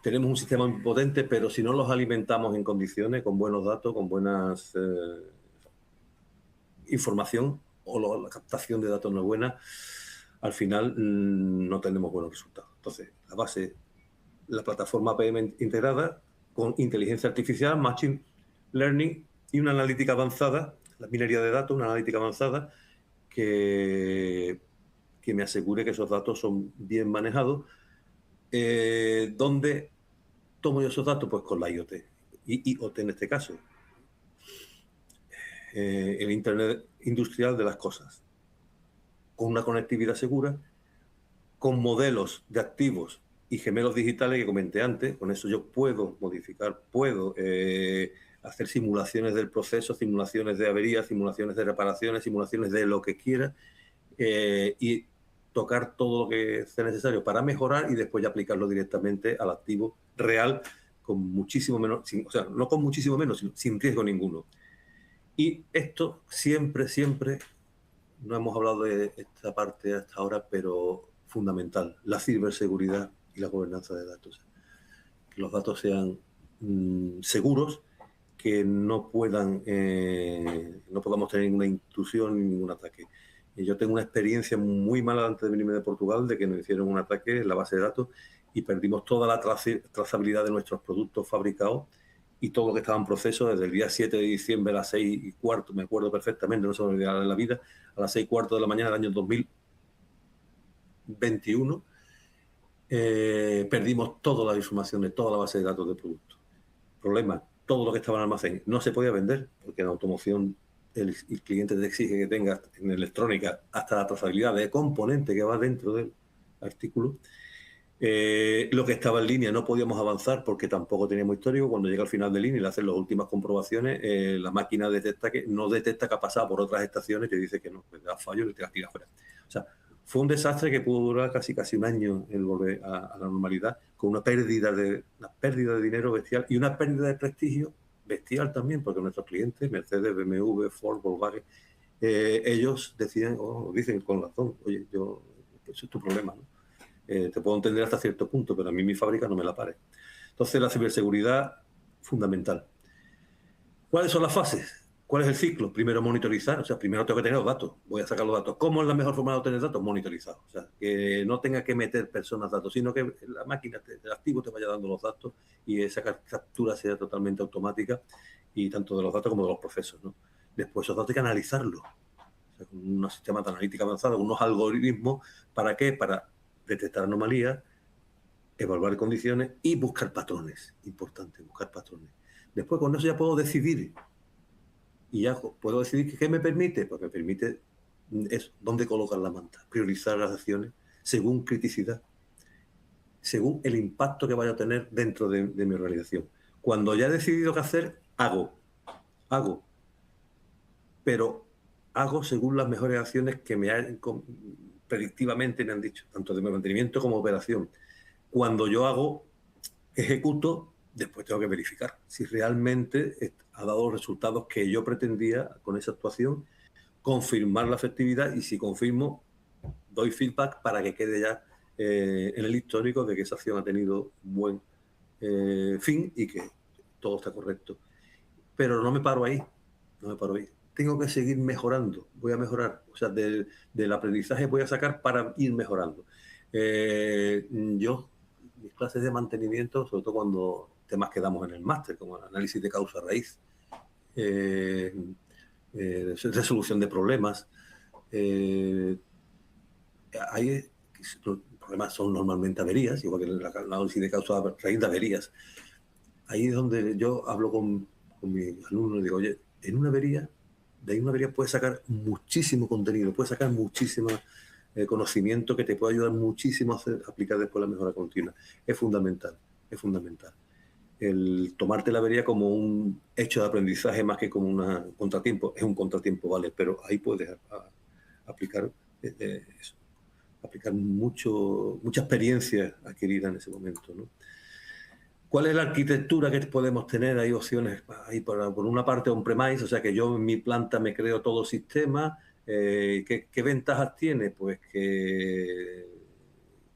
Tenemos un sistema muy potente, pero si no los alimentamos en condiciones, con buenos datos, con buenas información, o la captación de datos no es buena, al final no tenemos buenos resultados. Entonces, la base, la plataforma PM integrada con inteligencia artificial, machine learning y una analítica avanzada, la minería de datos, una analítica avanzada que me asegure que esos datos son bien manejados. ¿Dónde tomo yo esos datos? Pues con la IoT. IoT en este caso. El Internet industrial de las cosas. Con una conectividad segura, con modelos de activos y gemelos digitales que comenté antes. Con eso yo puedo modificar, puedo hacer simulaciones del proceso, simulaciones de averías, simulaciones de reparaciones, simulaciones de lo que quiera, y tocar todo lo que sea necesario para mejorar y después ya aplicarlo directamente al activo real con muchísimo menos, o sea, no con muchísimo menos, sino sin riesgo ninguno. Y esto siempre, no hemos hablado de esta parte hasta ahora, pero fundamental, la ciberseguridad y la gobernanza de datos. Que los datos sean seguros, que no podamos tener ninguna intrusión ni ningún ataque. Y yo tengo una experiencia muy mala antes de venirme de Portugal, de que nos hicieron un ataque en la base de datos y perdimos toda la trazabilidad de nuestros productos fabricados y todo lo que estaba en proceso desde el día 7 de diciembre a las 6:15, me acuerdo perfectamente, no se me olvidará en la vida, a las 6:15 de la mañana del año 2021, perdimos toda la información de toda la base de datos de productos. Problema, todo lo que estaba en almacén no se podía vender, porque en automoción el cliente te exige que tengas en electrónica hasta la trazabilidad de componente que va dentro del artículo. Lo que estaba en línea no podíamos avanzar porque tampoco teníamos histórico. Cuando llega al final de línea y le hacen las últimas comprobaciones, la máquina no detecta que ha pasado por otras estaciones y te dice que no, pues da fallo y te las tira fuera. O sea, fue un desastre que pudo durar casi un año el volver a la normalidad, con una pérdida de dinero bestial y una pérdida de prestigio bestial también, porque nuestros clientes, Mercedes, BMW, Ford, Volkswagen, ellos dicen con razón, oye, eso es tu problema, ¿no? Te puedo entender hasta cierto punto, pero a mí mi fábrica no me la pare. Entonces, la ciberseguridad, fundamental. ¿Cuáles son las fases? ¿Cuál es el ciclo? Primero monitorizar, o sea, primero tengo que tener los datos. Voy a sacar los datos. ¿Cómo es la mejor forma de obtener datos? Monitorizados. O sea, que no tenga que meter personas datos, sino que la máquina, el activo te vaya dando los datos y esa captura sea totalmente automática, y tanto de los datos como de los procesos, ¿no? Después esos datos hay que analizarlos. O sea, con unos sistemas de analítica avanzada, unos algoritmos. ¿Para qué? Para detectar anomalías, evaluar condiciones y buscar patrones. Importante, buscar patrones. Después, con eso ya puedo decidir. Y ya puedo decidir qué me permite. Pues me permite dónde colocar la manta, priorizar las acciones según criticidad, según el impacto que vaya a tener dentro de mi organización. Cuando ya he decidido qué hacer, hago. Pero hago según las mejores acciones que predictivamente me han dicho, tanto de mantenimiento como operación. Cuando yo ejecuto, después tengo que verificar si realmente ha dado los resultados que yo pretendía con esa actuación, confirmar la efectividad, y si confirmo, doy feedback para que quede ya en el histórico de que esa acción ha tenido un buen fin y que todo está correcto. Pero no me paro ahí. tengo que seguir mejorando, voy a mejorar. O sea, del aprendizaje voy a sacar para ir mejorando. Yo, mis clases de mantenimiento, sobre todo cuando temas que damos en el máster, como el análisis de causa-raíz, resolución de problemas, los problemas son normalmente averías, igual que el análisis de causa-raíz de averías. Ahí es donde yo hablo con mis alumnos y digo, oye, de una avería puedes sacar muchísimo contenido, puedes sacar muchísimo conocimiento que te puede ayudar muchísimo a aplicar después la mejora continua. Es fundamental, es fundamental. El tomarte la avería como un hecho de aprendizaje más que como un contratiempo. Es un contratiempo, vale, pero ahí puedes aplicar eso, aplicar mucha experiencia adquirida en ese momento, ¿no? ¿Cuál es la arquitectura que podemos tener? Hay opciones ahí por una parte on-premise, o sea que yo en mi planta me creo todo sistema. ¿Qué ventajas tiene? Pues que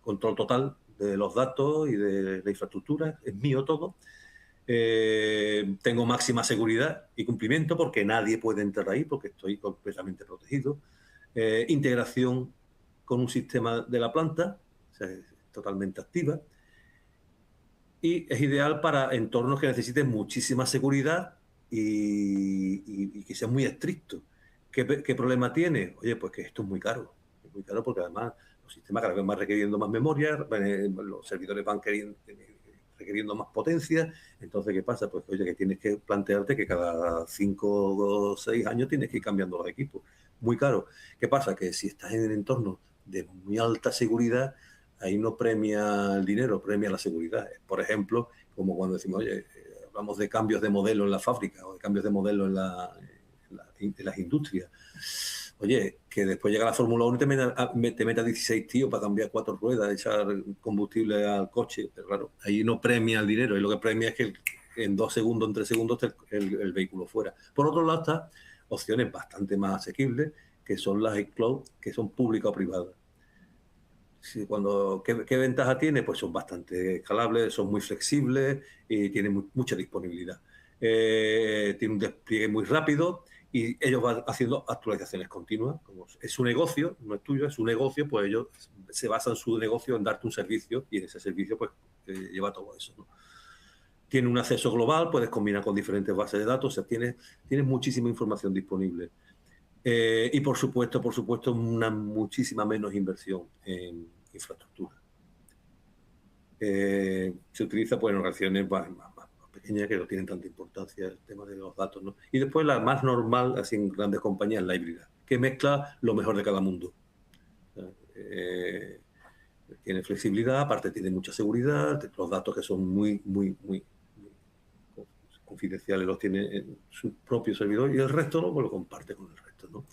control total de los datos y de la infraestructura, es mío todo. Tengo máxima seguridad y cumplimiento porque nadie puede entrar ahí porque estoy completamente protegido. Integración con un sistema de la planta, o sea, es totalmente activa. Y es ideal para entornos que necesiten muchísima seguridad y que sean muy estrictos. ¿Qué problema tiene? Oye, pues que esto es muy caro. Es muy caro porque además los sistemas cada vez van requiriendo más memoria, los servidores van requiriendo más potencia. Entonces, ¿qué pasa? Pues oye, que tienes que plantearte que cada 5 o 6 años tienes que ir cambiando los equipos. Muy caro. ¿Qué pasa? Que si estás en entornos de muy alta seguridad, ahí no premia el dinero, premia la seguridad. Por ejemplo, como cuando decimos, oye, hablamos de cambios de modelo en la fábrica o de cambios de modelo en las industrias. Oye, que después llega la Fórmula 1 y te meta 16 tíos para cambiar 4 ruedas, echar combustible al coche. Pero claro, ahí no premia el dinero y lo que premia es que en 2 segundos, en 3 segundos esté el vehículo fuera. Por otro lado, están opciones bastante más asequibles, que son las iCloud, que son públicas o privadas. Sí, ¿qué ventaja tiene? Pues son bastante escalables, son muy flexibles y tienen mucha disponibilidad. Tiene un despliegue muy rápido y ellos van haciendo actualizaciones continuas. Como es su negocio, no es tuyo, es su negocio, pues ellos se basan su negocio en darte un servicio y en ese servicio pues lleva todo eso, ¿no? Tiene un acceso global, puedes combinar con diferentes bases de datos, o sea, tienes muchísima información disponible. Y por supuesto, una muchísima menos inversión en infraestructura. Se utiliza pues, en organizaciones más pequeñas que no tienen tanta importancia el tema de los datos, ¿no? Y después la más normal, así en grandes compañías, la híbrida, que mezcla lo mejor de cada mundo. Tiene flexibilidad, aparte tiene mucha seguridad, los datos que son muy confidenciales los tiene en su propio servidor y el resto no, pues lo comparte con el resto, ¿no?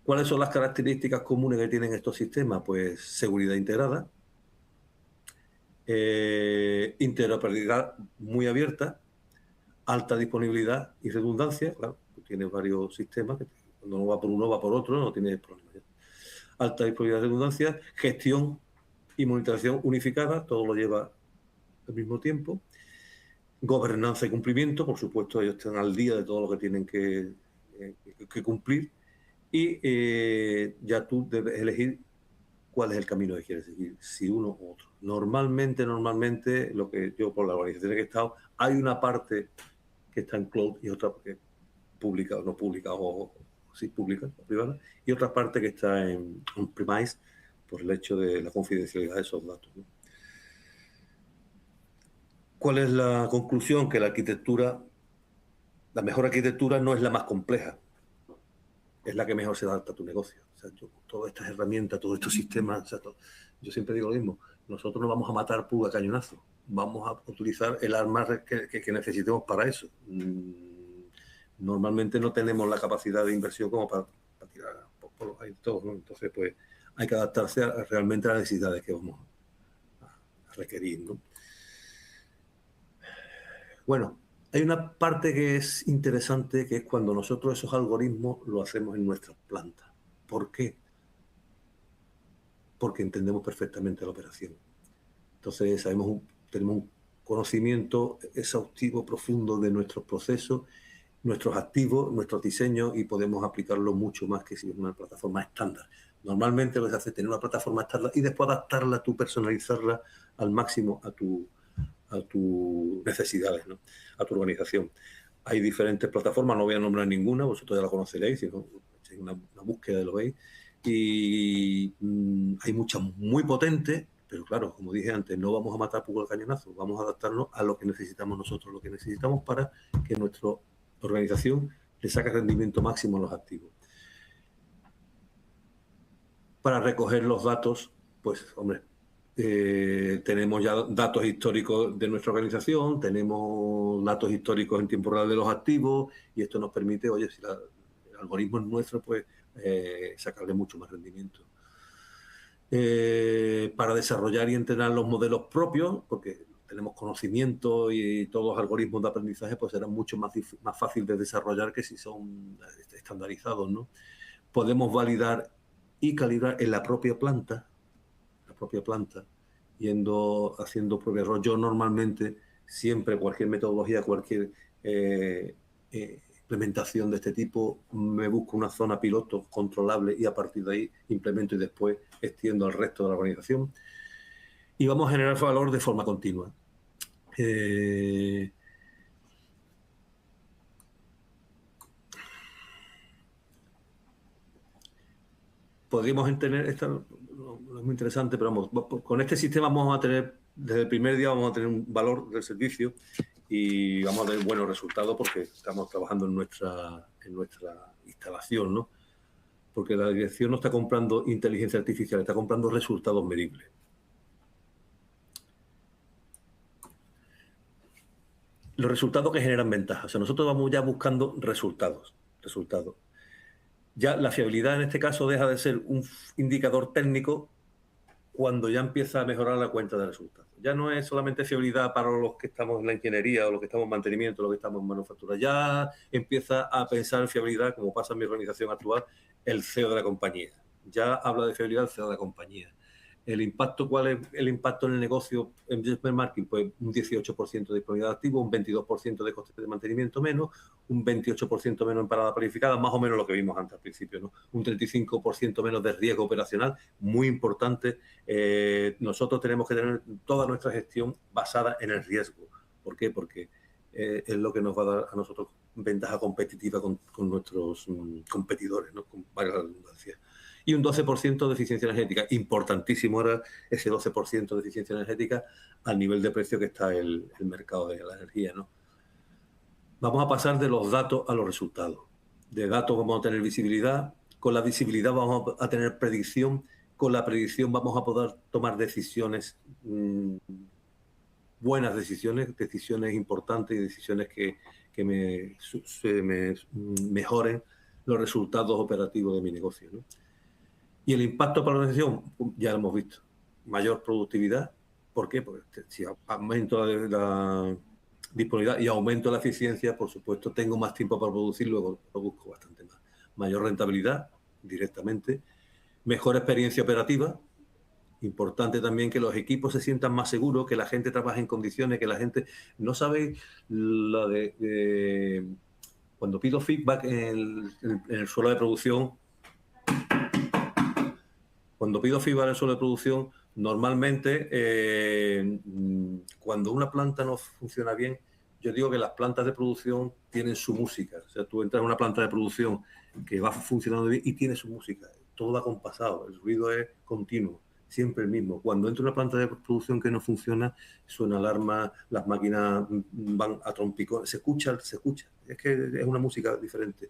¿Cuáles son las características comunes que tienen estos sistemas? Pues seguridad integrada, interoperabilidad muy abierta, alta disponibilidad y redundancia. Claro, tienes varios sistemas, que cuando uno va por uno va por otro, no tienes problema. Alta disponibilidad y redundancia, gestión y monitorización unificada, todo lo lleva al mismo tiempo. Gobernanza y cumplimiento, por supuesto, ellos están al día de todo lo que tienen que cumplir. Y ya tú debes elegir cuál es el camino que quieres seguir, si uno u otro. Normalmente, lo que yo por la organización que he estado, hay una parte que está en cloud y otra que pública o no pública, o sí pública o privada, y otra parte que está en on-premise por el hecho de la confidencialidad de esos datos, ¿no? ¿Cuál es la conclusión? Que la mejor arquitectura no es la más compleja, es la que mejor se adapta a tu negocio. O sea, todas estas herramientas, todos estos sistemas, o sea, yo siempre digo lo mismo, nosotros no vamos a matar pulga a cañonazo, vamos a utilizar el arma que necesitemos para eso. Normalmente no tenemos la capacidad de inversión como para tirar por los aires todos, ¿no? Entonces, pues hay que adaptarse realmente a las necesidades que vamos a requerir, ¿no? Bueno, hay una parte que es interesante, que es cuando nosotros esos algoritmos lo hacemos en nuestras plantas. ¿Por qué? Porque entendemos perfectamente la operación. Entonces tenemos un conocimiento exhaustivo, profundo de nuestros procesos nuestros activos, nuestros diseños, y podemos aplicarlo mucho más que si es una plataforma estándar. Normalmente lo que se hace es tener una plataforma estándar y después adaptarla, tú personalizarla al máximo a tus necesidades, ¿no? A tu organización. Hay diferentes plataformas, no voy a nombrar ninguna, vosotros ya la conoceréis, sino hay una búsqueda, lo veis. Y hay muchas muy potentes, pero claro, como dije antes, no vamos a matar por el cañonazo, vamos a adaptarnos a lo que necesitamos nosotros, lo que necesitamos para que nuestra organización le saque rendimiento máximo a los activos. Para recoger los datos, pues, hombre, tenemos ya datos históricos de nuestra organización, tenemos datos históricos en tiempo real de los activos, y esto nos permite, oye, si el algoritmo es nuestro, pues sacarle mucho más rendimiento. Para desarrollar y entrenar los modelos propios, porque tenemos conocimiento y todos los algoritmos de aprendizaje, pues serán mucho más fácil de desarrollar que si son estandarizados, ¿no? Podemos validar y calibrar en la propia planta, haciendo prueba de error. Yo normalmente, siempre, cualquier metodología, cualquier implementación de este tipo, me busco una zona piloto controlable y a partir de ahí implemento y después extiendo al resto de la organización. Y vamos a generar valor de forma continua. Podríamos tener, esto no es muy interesante, pero vamos, con este sistema vamos a tener, desde el primer día vamos a tener un valor del servicio y vamos a tener buenos resultados porque estamos trabajando en nuestra instalación, ¿no? Porque la dirección no está comprando inteligencia artificial, está comprando resultados medibles. Los resultados que generan ventajas. O sea, nosotros vamos ya buscando resultados. Ya la fiabilidad en este caso deja de ser un indicador técnico cuando ya empieza a mejorar la cuenta de resultados. Ya no es solamente fiabilidad para los que estamos en la ingeniería o los que estamos en mantenimiento, los que estamos en manufactura. Ya empieza a pensar en fiabilidad, como pasa en mi organización actual, el CEO de la compañía. Ya habla de fiabilidad el CEO de la compañía. El impacto, ¿cuál es el impacto en el negocio en benchmarking? Pues un 18% de disponibilidad de activos, un 22% de costes de mantenimiento menos, un 28% menos en parada planificada, más o menos lo que vimos antes al principio, ¿no? Un 35% menos de riesgo operacional, muy importante. Nosotros tenemos que tener toda nuestra gestión basada en el riesgo. ¿Por qué? Porque es lo que nos va a dar a nosotros ventaja competitiva con nuestros competidores, ¿no? Con varias redundancias. Y un 12% de eficiencia energética. Importantísimo era ese 12% de eficiencia energética al nivel de precio que está el mercado de la energía, ¿no? Vamos a pasar de los datos a los resultados. De datos vamos a tener visibilidad, con la visibilidad vamos a tener predicción, con la predicción vamos a poder tomar decisiones, buenas decisiones importantes y decisiones que me mejoren los resultados operativos de mi negocio, ¿no? Y el impacto para la organización, ya lo hemos visto, mayor productividad. ¿Por qué? Porque si aumento la disponibilidad y aumento la eficiencia, por supuesto, tengo más tiempo para producir, luego produzco bastante más. Mayor rentabilidad, directamente. Mejor experiencia operativa. Importante también que los equipos se sientan más seguros, que la gente trabaje en condiciones, que la gente... No sabéis la cuando pido feedback en el suelo de producción. Cuando pido feedback en el suelo de producción, normalmente cuando una planta no funciona bien, yo digo que las plantas de producción tienen su música. O sea, tú entras en una planta de producción que va funcionando bien y tiene su música. Todo va compasado, el ruido es continuo, siempre el mismo. Cuando entra una planta de producción que no funciona, suena alarma, las máquinas van a trompicones, se escucha. Es que es una música diferente.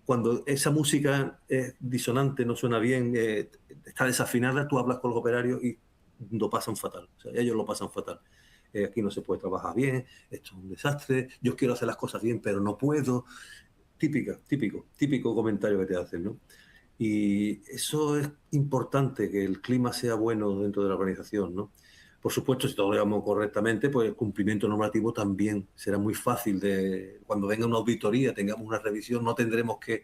Cuando esa música es disonante, no suena bien, está desafinada, tú hablas con los operarios y lo pasan fatal. O sea, ellos lo pasan fatal. Aquí no se puede trabajar bien, esto es un desastre, yo quiero hacer las cosas bien, pero no puedo. Típico comentario que te hacen, ¿no? Y eso es importante, que el clima sea bueno dentro de la organización, ¿no? Por supuesto, si todo lo llevamos correctamente, pues el cumplimiento normativo también será muy fácil. Cuando venga una auditoría, tengamos una revisión, no tendremos que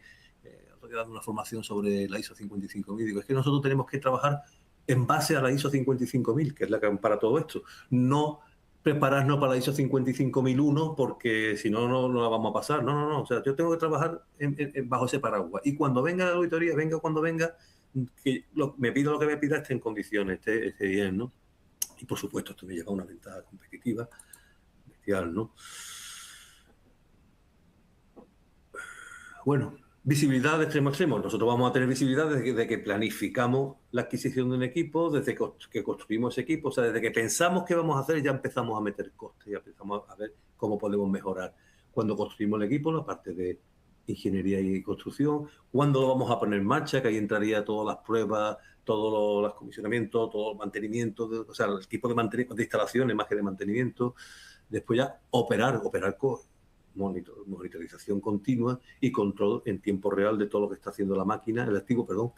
dar una formación sobre la ISO 55000. Digo, es que nosotros tenemos que trabajar en base a la ISO 55000, que es la que ampara todo esto, no prepararnos para la ISO 55001 porque si no, no la vamos a pasar. No. O sea, yo tengo que trabajar bajo ese paraguas. Y cuando venga la auditoría, cuando venga, que me pida lo que me pida, esté en condiciones, esté bien, ¿no? Y por supuesto, esto me lleva a una ventaja competitiva bestial, ¿no? Bueno, visibilidad de extremo a extremo. Nosotros vamos a tener visibilidad desde que planificamos la adquisición de un equipo, desde que construimos ese equipo, o sea, desde que pensamos qué vamos a hacer, ya empezamos a meter costes, ya empezamos a ver cómo podemos mejorar. Cuando construimos el equipo, la parte de ingeniería y construcción, cuándo lo vamos a poner en marcha, que ahí entraría todas las pruebas, todos los comisionamientos, todo el mantenimiento, o sea, el equipo de instalaciones más que de mantenimiento. Después ya operar con monitorización continua y control en tiempo real de todo lo que está haciendo la máquina, el activo, perdón.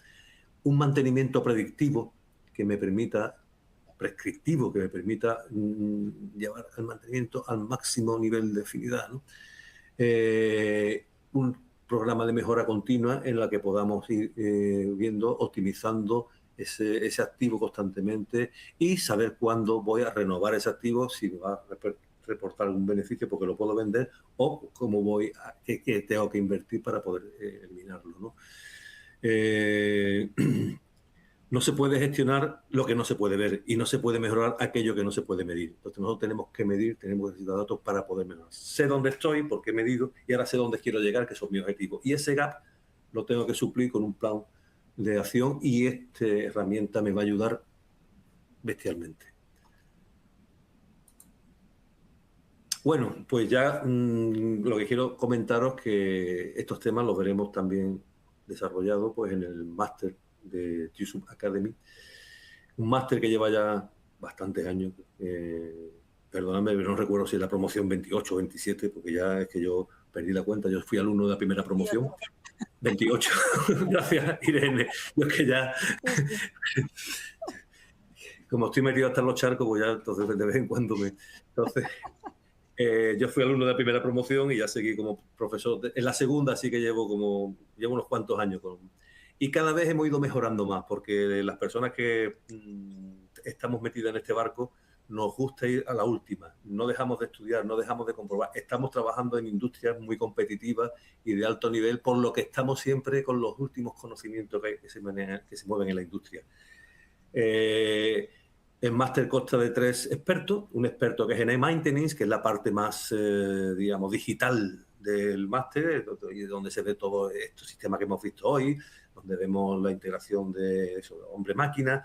Un mantenimiento predictivo que me permita, prescriptivo, que me permita llevar el mantenimiento al máximo nivel de afinidad, ¿no? Un programa de mejora continua en la que podamos ir viendo, optimizando ese activo constantemente y saber cuándo voy a renovar ese activo, si me va a reportar algún beneficio porque lo puedo vender o cómo voy a, qué tengo que invertir para poder eliminarlo, ¿no? No se puede gestionar lo que no se puede ver y no se puede mejorar aquello que no se puede medir. Entonces nosotros tenemos que medir, tenemos que necesitar datos para poder mejorar. Sé dónde estoy, porque he medido y ahora sé dónde quiero llegar, que son mis objetivos. Y ese gap lo tengo que suplir con un plan de acción y esta herramienta me va a ayudar bestialmente. Bueno, pues ya lo que quiero comentaros que estos temas los veremos también desarrollados pues, en el máster de TUSUM Academy, un máster que lleva ya bastantes años. Perdóname, pero no recuerdo si es la promoción 28 o 27, porque ya es que yo perdí la cuenta. Yo fui alumno de la primera promoción. 28. Gracias, Irene. Yo es que ya... Como estoy metido hasta en los charcos, pues ya entonces de vez en cuando me... Entonces... yo fui alumno de la primera promoción y ya seguí como profesor. En la segunda sí que llevo unos cuantos años. Y cada vez hemos ido mejorando más, porque las personas que estamos metidas en este barco nos gusta ir a la última. No dejamos de estudiar, no dejamos de comprobar. Estamos trabajando en industrias muy competitivas y de alto nivel, por lo que estamos siempre con los últimos conocimientos que se mueven en la industria. El máster consta de 3 expertos. Un experto que es en e-maintenance, que es la parte más, digamos, digital del máster, donde se ve todo este sistema que hemos visto hoy, donde vemos la integración de hombre-máquina,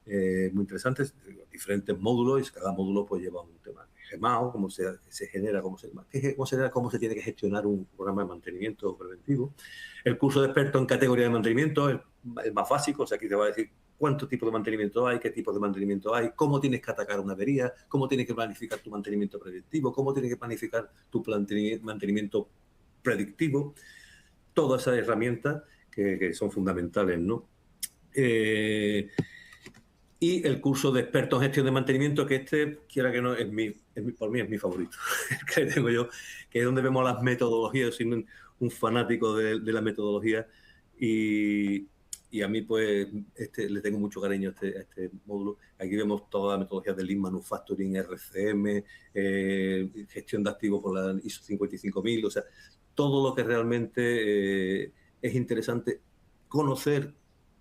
muy interesante, diferentes módulos, y cada módulo pues lleva un tema gemado, cómo se genera, cómo se tiene que gestionar un programa de mantenimiento preventivo. El curso de experto en categoría de mantenimiento es el más básico, o sea, aquí te va a decir cuántos tipos de mantenimiento hay, qué tipos de mantenimiento hay, cómo tienes que atacar una avería, cómo tienes que planificar tu mantenimiento preventivo, cómo tienes que planificar tu mantenimiento predictivo. Todas esas herramientas que son fundamentales, ¿no? Y el curso de experto en gestión de mantenimiento, que quiera que no, por mí es mi favorito, el que tengo yo, que es donde vemos las metodologías. Yo soy un fanático de la metodología y a mí pues le tengo mucho cariño a este módulo. Aquí vemos toda la metodología de Lean Manufacturing, RCM, gestión de activos por la ISO 55000, o sea, todo lo que realmente es interesante conocer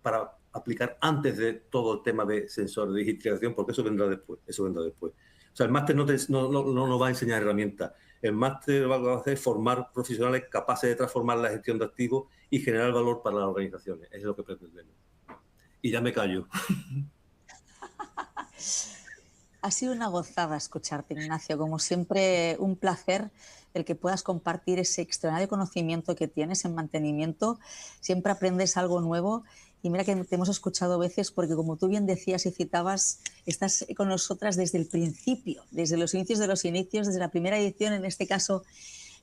para aplicar antes de todo el tema de sensor de digitalización, porque eso vendrá después. O sea, el máster no nos va a enseñar herramientas. El máster va a hacer formar profesionales capaces de transformar la gestión de activos y generar valor para las organizaciones. Es lo que pretendemos. Y ya me callo. Ha sido una gozada escucharte, Ignacio. Como siempre, un placer el que puedas compartir ese extraordinario conocimiento que tienes en mantenimiento. Siempre aprendes algo nuevo. Y mira que te hemos escuchado veces porque, como tú bien decías y citabas, estás con nosotras desde el principio, desde los inicios de los inicios, desde la primera edición, en este caso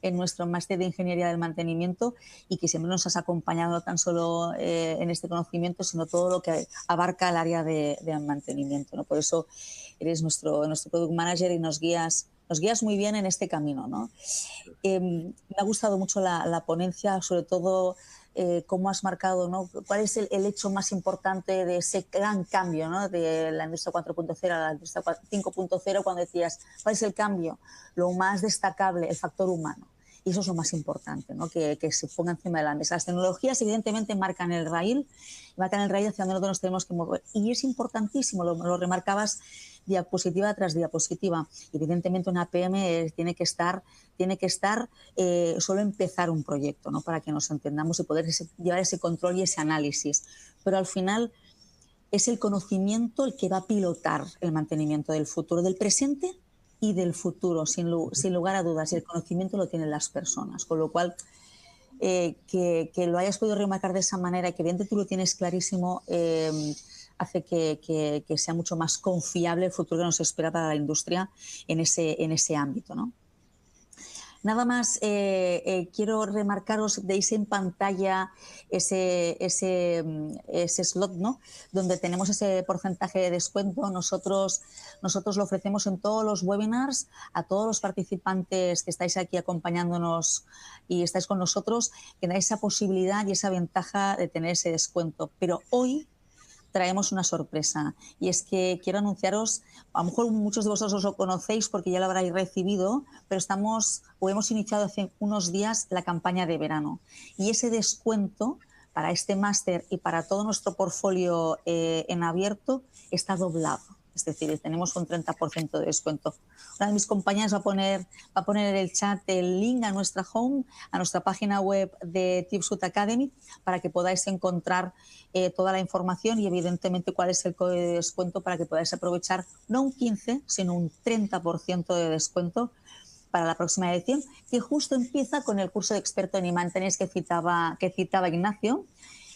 en nuestro máster de Ingeniería del Mantenimiento, y que siempre nos has acompañado no tan solo en este conocimiento, sino todo lo que abarca el área de mantenimiento, ¿no? Por eso eres nuestro Product Manager y nos guías muy bien en este camino, ¿no? Me ha gustado mucho la ponencia, sobre todo cómo has marcado, ¿no? ¿Cuál es el hecho más importante de ese gran cambio, ¿no? De la industria 4.0 a la industria 5.0, cuando decías, ¿cuál es el cambio? Lo más destacable, el factor humano. Y eso es lo más importante, ¿no? Que se ponga encima de la mesa. Las tecnologías, evidentemente, marcan el raíl hacia donde nosotros nos tenemos que mover. Y es importantísimo, lo remarcabas diapositiva tras diapositiva. Evidentemente, una PM tiene que estar solo empezar un proyecto, ¿no? Para que nos entendamos y poder llevar ese control y ese análisis. Pero al final es el conocimiento el que va a pilotar el mantenimiento del futuro, del presente y del futuro, sin lugar a dudas. Y el conocimiento lo tienen las personas, con lo cual que lo hayas podido remarcar de esa manera y que evidentemente tú lo tienes clarísimo, hace que sea mucho más confiable el futuro que nos espera para la industria en ese ámbito, ¿no? Nada más quiero remarcaros, veis en pantalla ese slot, ¿no? Donde tenemos ese porcentaje de descuento. Nosotros lo ofrecemos en todos los webinars a todos los participantes que estáis aquí acompañándonos y estáis con nosotros, que dais esa posibilidad y esa ventaja de tener ese descuento. Pero hoy traemos una sorpresa y es que quiero anunciaros, a lo mejor muchos de vosotros lo conocéis porque ya lo habréis recibido, pero hemos iniciado hace unos días la campaña de verano y ese descuento para este máster y para todo nuestro portfolio en abierto está doblado. Es decir, tenemos un 30% de descuento. Una de mis compañeras va a poner en el chat el link a nuestra home, a nuestra página web de TeamSuite Academy, para que podáis encontrar toda la información y evidentemente cuál es el código de descuento para que podáis aprovechar no un 15, sino un 30% de descuento para la próxima edición, que justo empieza con el curso de experto en e-maintenance que citaba Ignacio.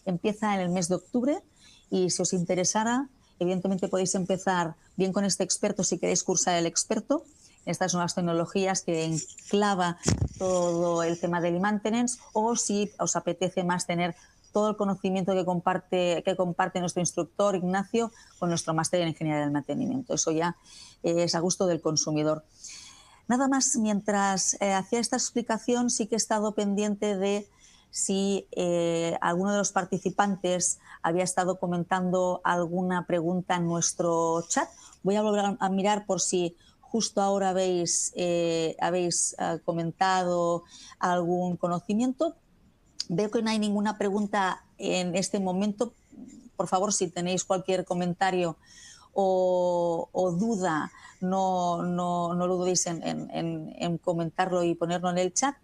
Empieza en el mes de octubre y si os interesara, evidentemente podéis empezar bien con este experto si queréis cursar el experto, estas nuevas tecnologías que enclava todo el tema del e-maintenance, o si os apetece más tener todo el conocimiento que comparte nuestro instructor Ignacio con nuestro máster en Ingeniería del Mantenimiento. Eso ya es a gusto del consumidor. Nada más, mientras hacía esta explicación, sí que he estado pendiente de si alguno de los participantes había estado comentando alguna pregunta en nuestro chat. Voy a volver a mirar por si justo ahora habéis comentado algún conocimiento. Veo que no hay ninguna pregunta en este momento. Por favor, si tenéis cualquier comentario o duda, no lo dudéis en comentarlo y ponerlo en el chat.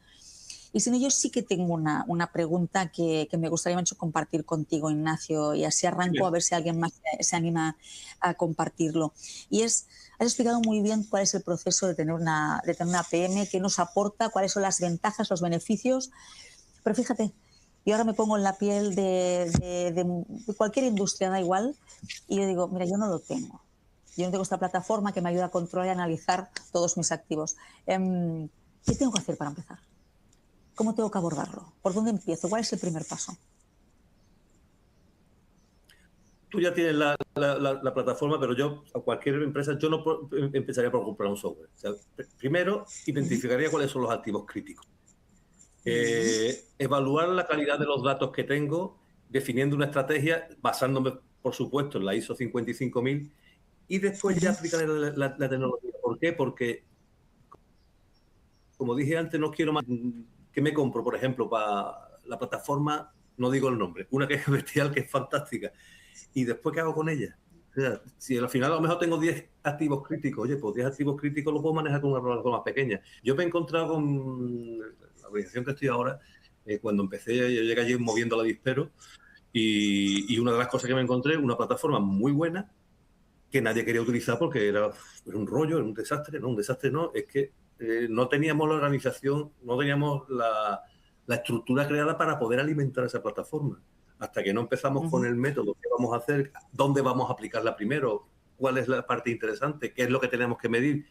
Y si no, yo sí que tengo una pregunta que me gustaría mucho compartir contigo, Ignacio, y así arranco a ver si alguien más se anima a compartirlo. Y has explicado muy bien cuál es el proceso de tener una PM, qué nos aporta, cuáles son las ventajas, los beneficios. Pero fíjate, yo ahora me pongo en la piel de cualquier industria, da igual, y yo digo, mira, yo no lo tengo. Yo no tengo esta plataforma que me ayuda a controlar y analizar todos mis activos. ¿Qué tengo que hacer para empezar? ¿Cómo tengo que abordarlo? ¿Por dónde empiezo? ¿Cuál es el primer paso? Tú ya tienes la plataforma, pero yo, a cualquier empresa, yo no empezaría por comprar un software. O sea, primero, identificaría cuáles son los activos críticos. Evaluar la calidad de los datos que tengo, definiendo una estrategia, basándome, por supuesto, en la ISO 55000, y después ya aplicar la tecnología. ¿Por qué? Porque, como dije antes, no quiero más que me compro, por ejemplo, para la plataforma, no digo el nombre, una que es bestial, que es fantástica, y después, ¿qué hago con ella? O sea, si al final a lo mejor tengo 10 activos críticos, oye, pues 10 activos críticos los puedo manejar con una plataforma más pequeña. Yo me he encontrado con la organización que estoy ahora, cuando empecé, yo llegué allí moviendo la Dispero, y una de las cosas que me encontré, una plataforma muy buena, que nadie quería utilizar porque era un rollo, era un desastre no, es que no teníamos la organización, no teníamos la estructura creada para poder alimentar esa plataforma. Hasta que no empezamos con el método, qué vamos a hacer, dónde vamos a aplicarla primero, cuál es la parte interesante, qué es lo que tenemos que medir.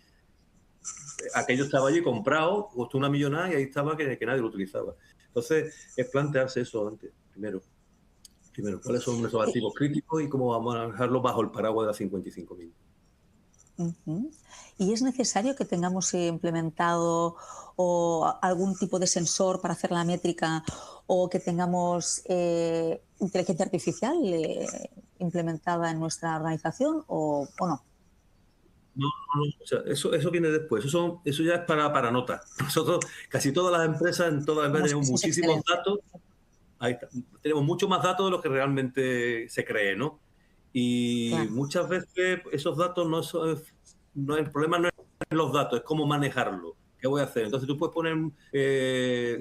Aquello estaba allí comprado, costó una millonada y ahí estaba que nadie lo utilizaba. Entonces, es plantearse eso antes, primero, cuáles son nuestros activos críticos y cómo vamos a manejarlos bajo el paraguas de la 55000. Ujú. ¿Y es necesario que tengamos implementado o algún tipo de sensor para hacer la métrica o que tengamos inteligencia artificial implementada en nuestra organización o no? No, no, no, o sea, eso viene después, eso ya es para notas. Nosotros, casi todas las empresas, en todas las empresas Vamos, tenemos eso es muchísimos excelente. datos. Ahí está. Tenemos mucho más datos de los que realmente se cree, ¿no? Y Claro. muchas veces esos datos no, el problema no es los datos, es cómo manejarlo. ¿Qué voy a hacer? Entonces tú puedes poner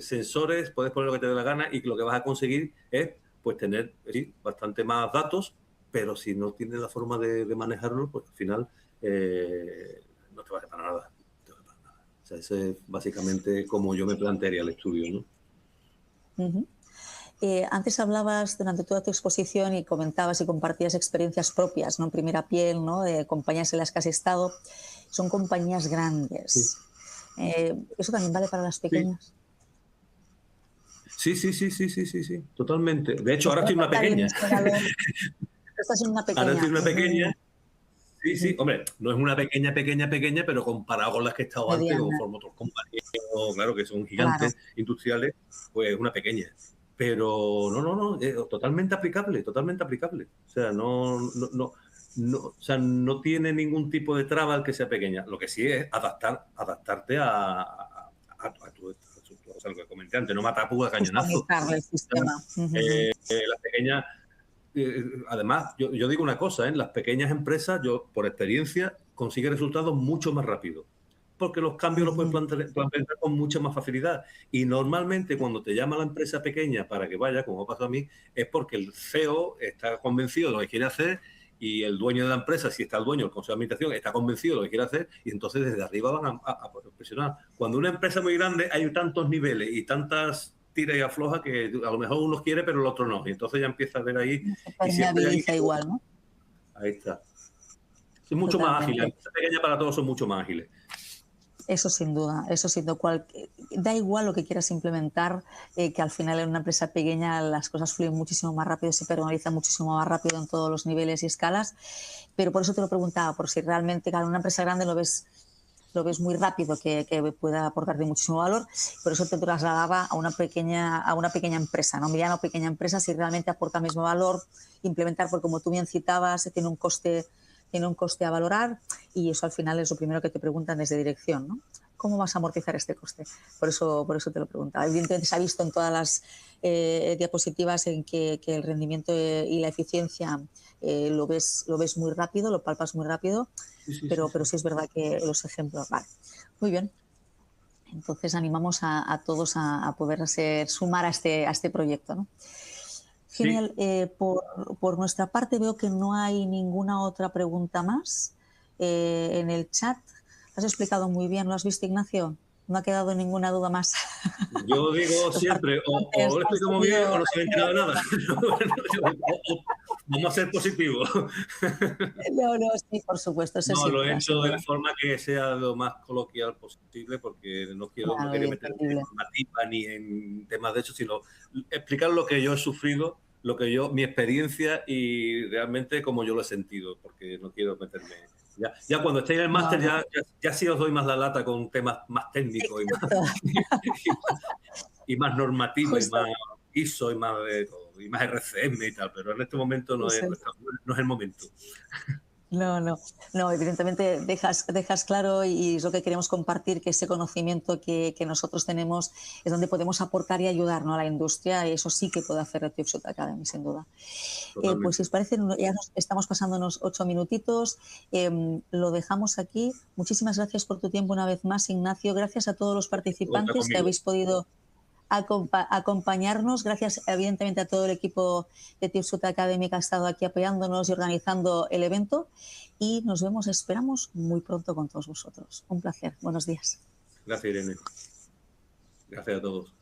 sensores, puedes poner lo que te dé la gana y lo que vas a conseguir es pues tener sí, bastante más datos, pero si no tienes la forma de manejarlo, pues al final no te vale para nada. No te vale para nada. O sea, ese es básicamente como yo me plantearía el estudio, ¿no? Ujú. Antes hablabas durante toda tu exposición y comentabas y compartías experiencias propias, ¿no? En primera piel, ¿no? De compañías en las que has estado. Son compañías Sí. grandes. ¿Eso también vale para las Sí. pequeñas? Sí, sí, sí, sí, sí, sí, sí, totalmente. De hecho, ¿Nos ahora puede estoy en una aportar bien pequeña. este valor? Estás en una Ahora estoy pequeña. en una pequeña. Sí, sí, Ujú. hombre, no es una pequeña, pequeña, pequeña, pero comparado con las que he estado antes, como Mediana, Formotor Company, o, claro, que son claro. gigantes industriales, pues una pequeña. Pero no, no, no, totalmente aplicable, totalmente aplicable. O sea, o sea, no tiene ningún tipo de traba el que sea pequeña. Lo que sí es adaptarte o sea, lo que comenté antes, no matar púa a cañonazo. Customizar el sistema. Ujú. Las pequeñas además, yo digo una cosa, en las pequeñas empresas, yo por experiencia consigue resultados mucho más rápido, porque los cambios los puedes Ujú. plantear con mucha más facilidad. Y normalmente cuando te llama la empresa pequeña para que vaya, como ha pasado a mí, es porque el CEO está convencido de lo que quiere hacer y el dueño de la empresa, si está el dueño, el consejo de administración, está convencido de lo que quiere hacer y entonces desde arriba van a presionar. Cuando una empresa muy grande hay tantos niveles y tantas tira y afloja que a lo mejor uno quiere pero el otro no. Y entonces ya empieza a ver ahí No se y siempre hay alguien permeabiliza que... igual, ¿no? Ahí está. Es mucho más ágil. Las Totalmente. empresas pequeñas para todos son mucho más ágiles. Eso sin duda, eso sin duda. Da igual lo que quieras implementar, que al final en una empresa pequeña las cosas fluyen muchísimo más rápido, se personalizan muchísimo más rápido en todos los niveles y escalas, pero por eso te lo preguntaba, por si realmente en una empresa grande lo ves muy rápido que pueda aportarte muchísimo valor, por eso te trasladaba a una pequeña empresa, ¿no? Mediana o pequeña empresa, si realmente aporta el mismo valor, implementar, porque como tú bien citabas, tiene un coste a valorar y eso al final es lo primero que te preguntan desde dirección, ¿no? ¿Cómo vas a amortizar este coste? Por eso te lo preguntaba. Evidentemente se ha visto en todas las diapositivas en que el rendimiento y la eficiencia lo ves muy rápido, lo palpas muy rápido, Sí, sí, sí, pero sí. sí es verdad que los ejemplos, vale. Muy bien. Entonces animamos a todos a poder sumar a este proyecto, ¿no? Sí, Genial. Por nuestra parte veo que no hay ninguna otra pregunta más en el chat. Has explicado muy bien, ¿lo has visto, Ignacio? No ha quedado ninguna duda más. yo digo Los siempre, o participantes lo han explicamos bien o seguido. no se ve nada de nada. Vamos a ser positivos. No, no, sí, por supuesto, eso No, sin lo he duda, hecho sin de duda. forma que sea lo más coloquial posible porque no Claro, y quería meterme en entendible. normativa ni en temas de eso, sino explicar lo que yo he sufrido, mi experiencia y realmente cómo yo lo he sentido, porque no quiero meterme. Ya cuando esté en el No, máster no. ya sí os doy más la lata con temas más técnicos Exacto, y más normativa y justo. más ISO y más de todo, y más RCM y tal, pero en este momento Eso es. no es el momento. No, no, no, evidentemente dejas claro y es lo que queremos compartir, que ese conocimiento que nosotros tenemos es donde podemos aportar y ayudar, ¿no?, a la industria, y eso sí que puede hacer Retipsuit Academy, sin duda. Pues si Totalmente. os parece, ya nos estamos pasándonos 8 minutitos, lo dejamos aquí. Muchísimas gracias por tu tiempo una vez más, Ignacio. Gracias a todos los Cuenta participantes que conmigo. habéis podido acompañarnos. Gracias, evidentemente, a todo el equipo de Tipsut Academy que ha estado aquí apoyándonos y organizando el evento. Y nos vemos, esperamos, muy pronto con todos vosotros. Un placer. Buenos días. Gracias, Irene. Gracias a todos.